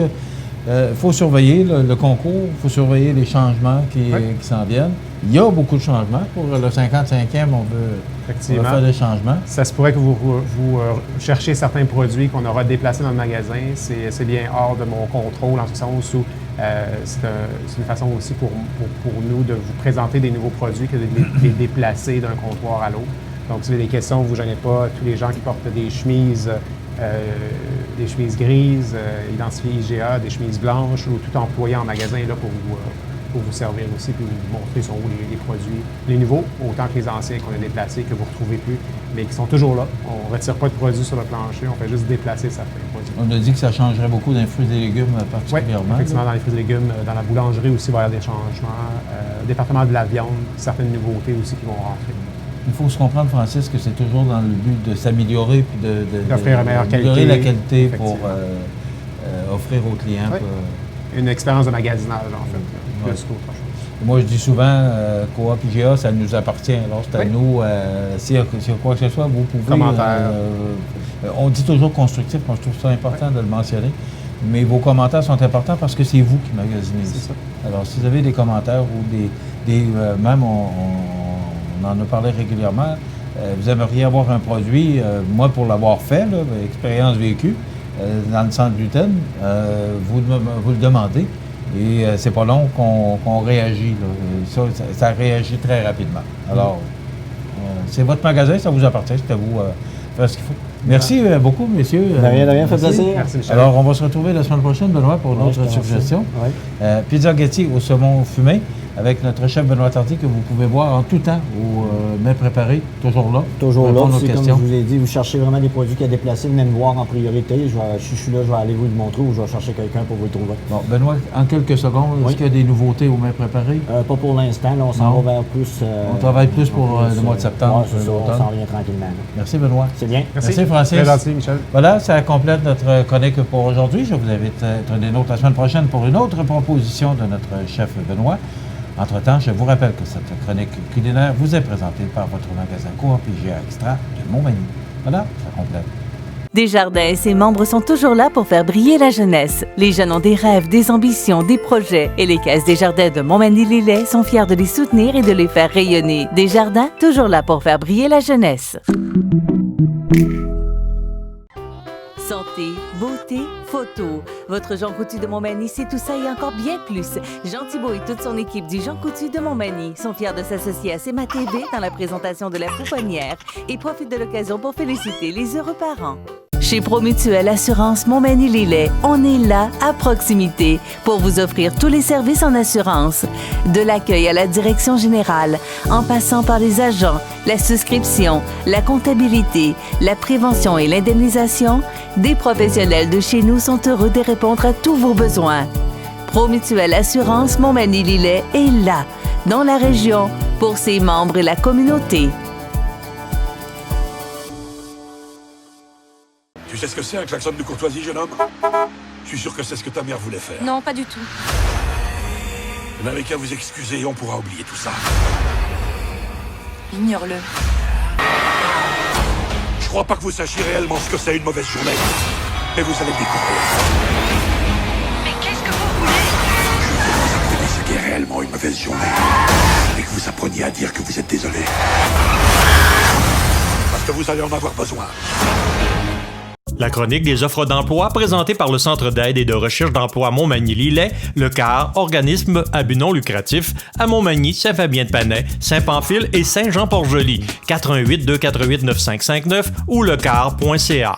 il faut surveiller le concours, il faut surveiller les changements qui s'en viennent. Il y a beaucoup de changements. Pour le 55e, on veut faire des changements. Ça se pourrait que vous cherchiez certains produits qu'on aura déplacés dans le magasin. C'est bien hors de mon contrôle, en ce sens où c'est une façon aussi pour nous de vous présenter des nouveaux produits que de les déplacer d'un comptoir à l'autre. Donc, si vous avez des questions, vous ne gênez pas. Tous les gens qui portent des chemises grises, identifiées IGA, des chemises blanches ou tout employé en magasin est là pour vous servir aussi, puis vous montrer sont où les produits, les nouveaux, autant que les anciens qu'on a déplacés, que vous ne retrouvez plus, mais qui sont toujours là. On ne retire pas de produits sur le plancher, on fait juste déplacer certains produits. On a dit que ça changerait beaucoup dans les fruits et légumes particulièrement. Oui, effectivement, dans les fruits et légumes, dans la boulangerie aussi, il va y avoir des changements. Département de la viande, certaines nouveautés aussi qui vont rentrer. Il faut se comprendre, Francis, que c'est toujours dans le but de s'améliorer puis d'offrir une meilleure qualité, la qualité pour offrir aux clients. Oui. Une expérience de magasinage, en fait, plus qu'autre chose. Moi, je dis souvent, Coop IGA, ça nous appartient. Alors, c'est à nous, s'il y a quoi que ce soit, vous pouvez... Commentaires. On dit toujours constructif, moi, je trouve ça important de le mentionner. Mais vos commentaires sont importants parce que c'est vous qui magasinez ça. Alors, si vous avez des commentaires ou même on en a parlé régulièrement, vous aimeriez avoir un produit, moi, pour l'avoir fait, là, expérience vécue, dans le centre gluten, vous le demandez et c'est pas long qu'on réagit. Là. Ça réagit très rapidement. Alors, c'est votre magasin, ça vous appartient, c'est à vous faire ce qu'il faut. Merci beaucoup, messieurs. De rien, fait plaisir. Merci, Michel. Alors, on va se retrouver la semaine prochaine, Benoît, pour une autre suggestion. Oui. Pizza Getty au saumon fumé, avec notre chef Benoît Tardy, que vous pouvez voir en tout temps au mets préparé, toujours là. Toujours là. Répondre aux C'est comme questions. je vous ai dit, vous cherchez vraiment des produits qui a déplacé, venez me voir en priorité. Si je suis là, je vais aller vous le montrer ou je vais chercher quelqu'un pour vous le trouver. Bon, Benoît, en quelques secondes, est-ce qu'il y a des nouveautés au mets préparé? Pas pour l'instant. Là, on s'en va vers plus... on travaille plus pour le mois de septembre. Ouais, c'est ça, on s'en revient tranquillement. Là. Merci, Benoît. C'est bien. Merci, Francis. Très gentil, Michel. Voilà, ça complète notre chronique pour aujourd'hui. Je vous invite à être des nôtres la semaine prochaine pour une autre proposition de notre chef Benoît. Entre-temps, je vous rappelle que cette chronique culinaire vous est présentée par votre magasin Coop IGA Extra de Montmagny. Voilà, ça complète. Desjardins et ses membres sont toujours là pour faire briller la jeunesse. Les jeunes ont des rêves, des ambitions, des projets et les caisses Desjardins de Montmagny-Lillet sont fiers de les soutenir et de les faire rayonner. Desjardins, toujours là pour faire briller la jeunesse. Santé, beauté, photo. Votre Jean Coutu de Montmagny, c'est tout ça et encore bien plus. Jean Thibault et toute son équipe du Jean Coutu de Montmagny sont fiers de s'associer à CEMA TV dans la présentation de la pouponnière et profitent de l'occasion pour féliciter les heureux parents. Chez Promutuelle Assurance Montmagny-Lillet, on est là, à proximité, pour vous offrir tous les services en assurance. De l'accueil à la direction générale, en passant par les agents, la souscription, la comptabilité, la prévention et l'indemnisation, des professionnels de chez nous sont heureux de répondre à tous vos besoins. Promutuelle Assurance Montmagny-Lillet est là, dans la région, pour ses membres et la communauté. Tu sais ce que c'est un klaxon de courtoisie, jeune homme? Je suis sûr que c'est ce que ta mère voulait faire. Non, pas du tout. Vous n'avez qu'à vous excuser et on pourra oublier tout ça. Ignore-le. Je crois pas que vous sachiez réellement ce que c'est une mauvaise journée. Mais vous allez le découvrir. Mais qu'est-ce que vous voulez? Je veux que vous appreniez ce qu'est réellement une mauvaise journée. Et que vous appreniez à dire que vous êtes désolé. Parce que vous allez en avoir besoin. La chronique des offres d'emploi présentée par le Centre d'aide et de recherche d'emploi Montmagny-Lillet, le CAR, organisme à but non lucratif, à Montmagny, Saint-Fabien-de-Panay, Saint-Pamphile et Saint-Jean-Port-Joli. 418-248-9559 ou lecar.ca.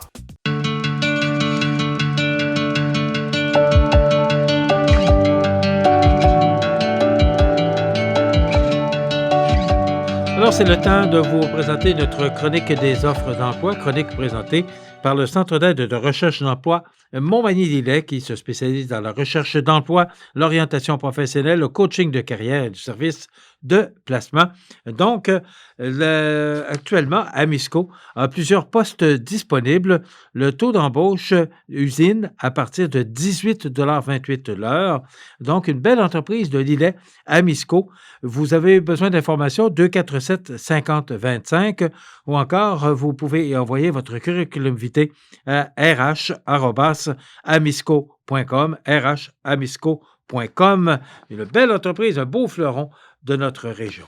Alors, c'est le temps de vous présenter notre chronique des offres d'emploi, chronique présentée par le Centre d'aide de recherche d'emploi Montmagny-Lillet, qui se spécialise dans la recherche d'emploi, l'orientation professionnelle, le coaching de carrière et du service de placement. Donc, actuellement, Amisco a plusieurs postes disponibles. Le taux d'embauche usine à partir de 18,28 l'heure. Donc, une belle entreprise de Lillet, Amisco. Vous avez besoin d'informations 247-5025 ou encore, vous pouvez envoyer votre curriculum vitae à rh@amisco.com, rh@amisco.com. Une belle entreprise, un beau fleuron de notre région.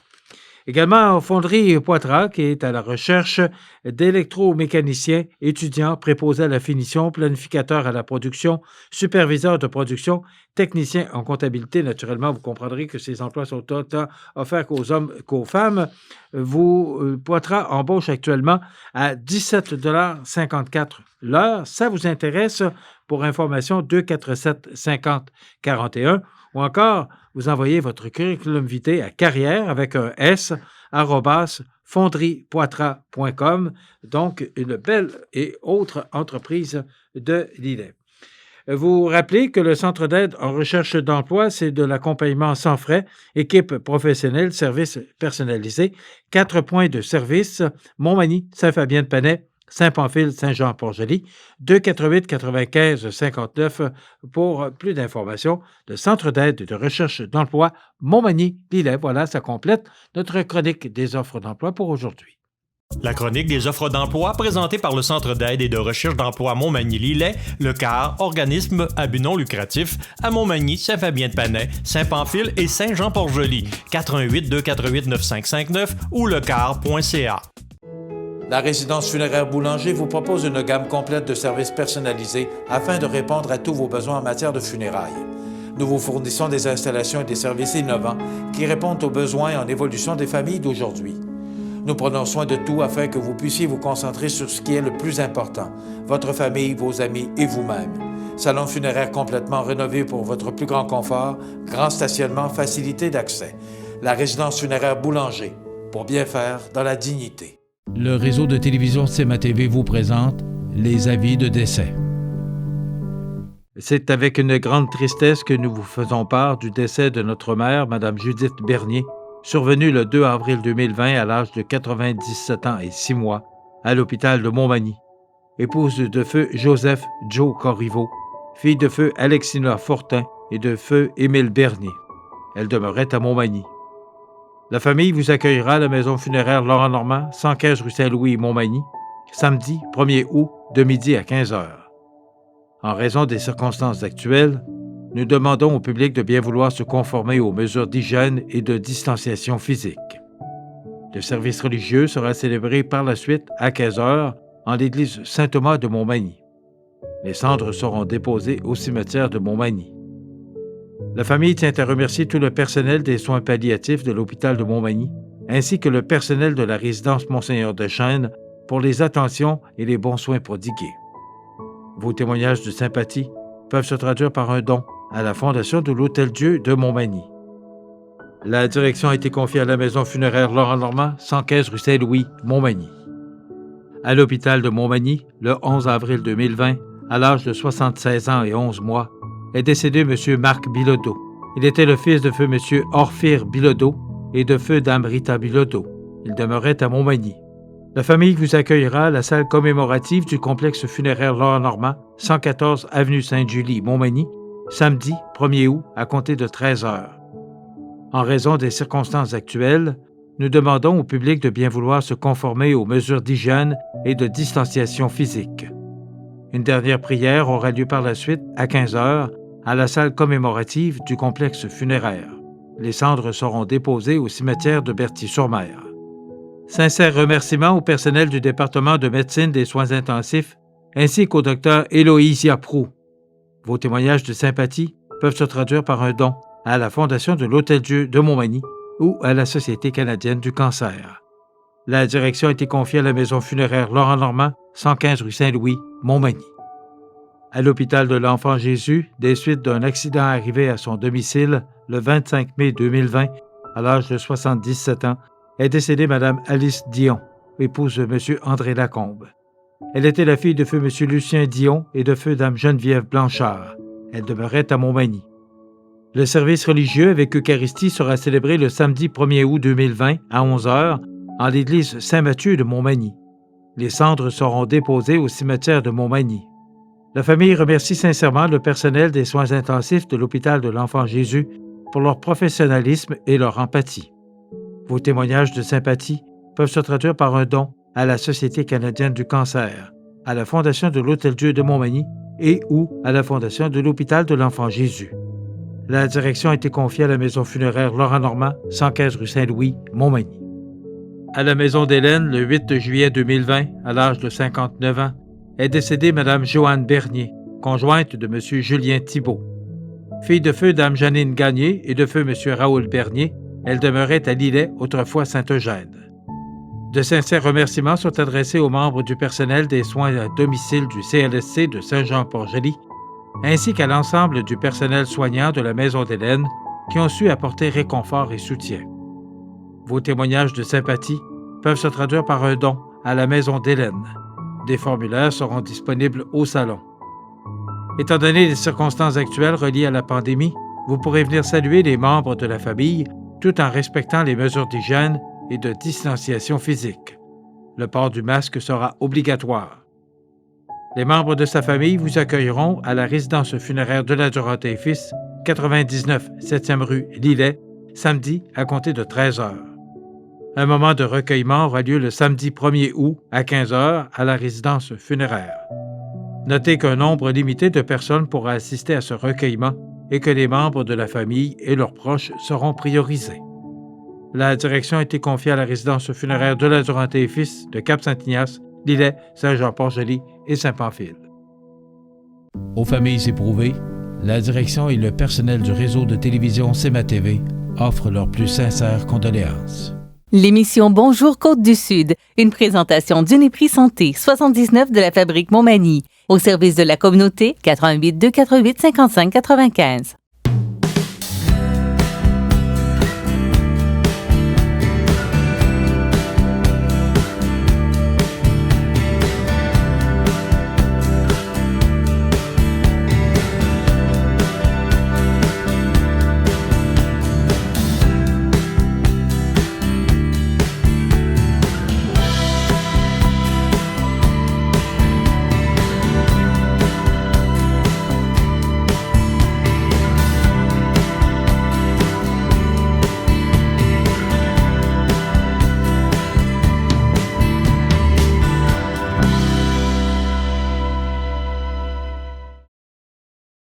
Également, Fonderie Poitras, qui est à la recherche d'électromécaniciens, étudiants, préposés à la finition, planificateurs à la production, superviseurs de production, techniciens en comptabilité. Naturellement, vous comprendrez que ces emplois sont autant offerts qu'aux hommes qu'aux femmes. Poitras embauche actuellement à 17,54 l'heure. Ça vous intéresse? Pour information, 247-5041 ou encore, vous envoyez votre curriculum vitae à carrière avec un S, @fonderiepoitras.com. Donc, une belle et autre entreprise de Lillet. Vous rappelez que le Centre d'aide en recherche d'emploi, c'est de l'accompagnement sans frais, équipe professionnelle, service personnalisé, 4 points de service, Montmagny, Saint-Fabien-de-Panay, Saint-Pamphile, Saint-Jean-Port-Joli, 248-95-59 pour plus d'informations. Le Centre d'aide de recherche d'emploi Montmagny-Lillet. Voilà, ça complète notre chronique des offres d'emploi pour aujourd'hui. La chronique des offres d'emploi présentée par le Centre d'aide et de recherche d'emploi Montmagny-Lillet, le CAR, organisme à but non lucratif, à Montmagny, Saint-Fabien-de-Panay, Saint-Pamphile et Saint-Jean-Port-Joli. 418-248-9559 ou lecar.ca. La résidence funéraire Boulanger vous propose une gamme complète de services personnalisés afin de répondre à tous vos besoins en matière de funérailles. Nous vous fournissons des installations et des services innovants qui répondent aux besoins et en évolution des familles d'aujourd'hui. Nous prenons soin de tout afin que vous puissiez vous concentrer sur ce qui est le plus important, votre famille, vos amis et vous-même. Salon funéraire complètement rénové pour votre plus grand confort, grand stationnement, facilité d'accès. La résidence funéraire Boulanger, pour bien faire dans la dignité. Le réseau de télévision CMA TV vous présente les avis de décès. C'est avec une grande tristesse que nous vous faisons part du décès de notre mère, Mme Judith Bernier, survenue le 2 avril 2020 à l'âge de 97 ans et 6 mois, à l'hôpital de Montmagny. Épouse de feu Joseph Joe Corriveau, fille de feu Alexina Fortin et de feu Émile Bernier. Elle demeurait à Montmagny. La famille vous accueillera à la maison funéraire Laurent Normand, 115 rue Saint-Louis, Montmagny, samedi 1er août de midi à 15 h. En raison des circonstances actuelles, nous demandons au public de bien vouloir se conformer aux mesures d'hygiène et de distanciation physique. Le service religieux sera célébré par la suite à 15 h en l'église Saint-Thomas de Montmagny. Les cendres seront déposées au cimetière de Montmagny. La famille tient à remercier tout le personnel des soins palliatifs de l'hôpital de Montmagny, ainsi que le personnel de la résidence Monseigneur de Chêne pour les attentions et les bons soins prodigués. Vos témoignages de sympathie peuvent se traduire par un don à la Fondation de l'Hôtel-Dieu de Montmagny. La direction a été confiée à la maison funéraire Laurent Normand, 115 rue Saint-Louis, Montmagny. À l'hôpital de Montmagny, le 11 avril 2020, à l'âge de 76 ans et 11 mois, est décédé M. Marc Bilodeau. Il était le fils de feu M. Orphire Bilodeau et de feu Dame Rita Bilodeau. Il demeurait à Montmagny. La famille vous accueillera à la salle commémorative du complexe funéraire Laurent Normand, 114 avenue Sainte-Julie, Montmagny, samedi 1er août à compter de 13 h. En raison des circonstances actuelles, nous demandons au public de bien vouloir se conformer aux mesures d'hygiène et de distanciation physique. Une dernière prière aura lieu par la suite à 15 h à la salle commémorative du complexe funéraire. Les cendres seront déposées au cimetière de Berthier-sur-Mer. Sincères remerciements au personnel du département de médecine des soins intensifs ainsi qu'au docteur Héloïsia Proux. Vos témoignages de sympathie peuvent se traduire par un don à la Fondation de l'Hôtel-Dieu de Montmagny ou à la Société canadienne du cancer. La direction a été confiée à la maison funéraire Laurent Normand, 115 rue Saint-Louis, Montmagny. À l'hôpital de l'Enfant Jésus, des suites d'un accident arrivé à son domicile le 25 mai 2020, à l'âge de 77 ans, est décédée Mme Alice Dion, épouse de M. André Lacombe. Elle était la fille de feu M. Lucien Dion et de feu Dame Geneviève Blanchard. Elle demeurait à Montmagny. Le service religieux avec Eucharistie sera célébré le samedi 1er août 2020 à 11 h en l'église Saint-Mathieu de Montmagny. Les cendres seront déposées au cimetière de Montmagny. La famille remercie sincèrement le personnel des soins intensifs de l'hôpital de l'Enfant Jésus pour leur professionnalisme et leur empathie. Vos témoignages de sympathie peuvent se traduire par un don à la Société canadienne du cancer, à la Fondation de l'Hôtel-Dieu de Montmagny et ou à la Fondation de l'Hôpital de l'Enfant Jésus. La direction a été confiée à la maison funéraire Laurent Normand, 115 rue Saint-Louis, Montmagny. À la maison d'Hélène, le 8 juillet 2020, à l'âge de 59 ans, est décédée Mme Joanne Bernier, conjointe de M. Julien Thibault. Fille de feu Dame Janine Gagné et de feu M. Raoul Bernier, elle demeurait à Lillet, autrefois Saint-Eugène. De sincères remerciements sont adressés aux membres du personnel des soins à domicile du CLSC de Saint-Jean-Port-Joli, ainsi qu'à l'ensemble du personnel soignant de la Maison d'Hélène qui ont su apporter réconfort et soutien. Vos témoignages de sympathie peuvent se traduire par un don à la Maison d'Hélène. Des formulaires seront disponibles au salon. Étant donné les circonstances actuelles reliées à la pandémie, vous pourrez venir saluer les membres de la famille tout en respectant les mesures d'hygiène et de distanciation physique. Le port du masque sera obligatoire. Les membres de sa famille vous accueilleront à la résidence funéraire de la Duranté et Fils, 99 7e rue Lillet, samedi à compter de 13 h. Un moment de recueillement aura lieu le samedi 1er août à 15 h à la résidence funéraire. Notez qu'un nombre limité de personnes pourra assister à ce recueillement et que les membres de la famille et leurs proches seront priorisés. La direction a été confiée à la résidence funéraire de la Duranté et Fils de Cap-Saint-Ignace, Lillet, Saint-Jean-Port-Joli et Saint-Pamphile. Aux familles éprouvées, la direction et le personnel du réseau de télévision CMA TV offrent leurs plus sincères condoléances. L'émission Bonjour Côte-du-Sud, une présentation d'Uniprix Santé, 79 de la Fabrique Montmagny. Au service de la communauté, 88 248 55 95.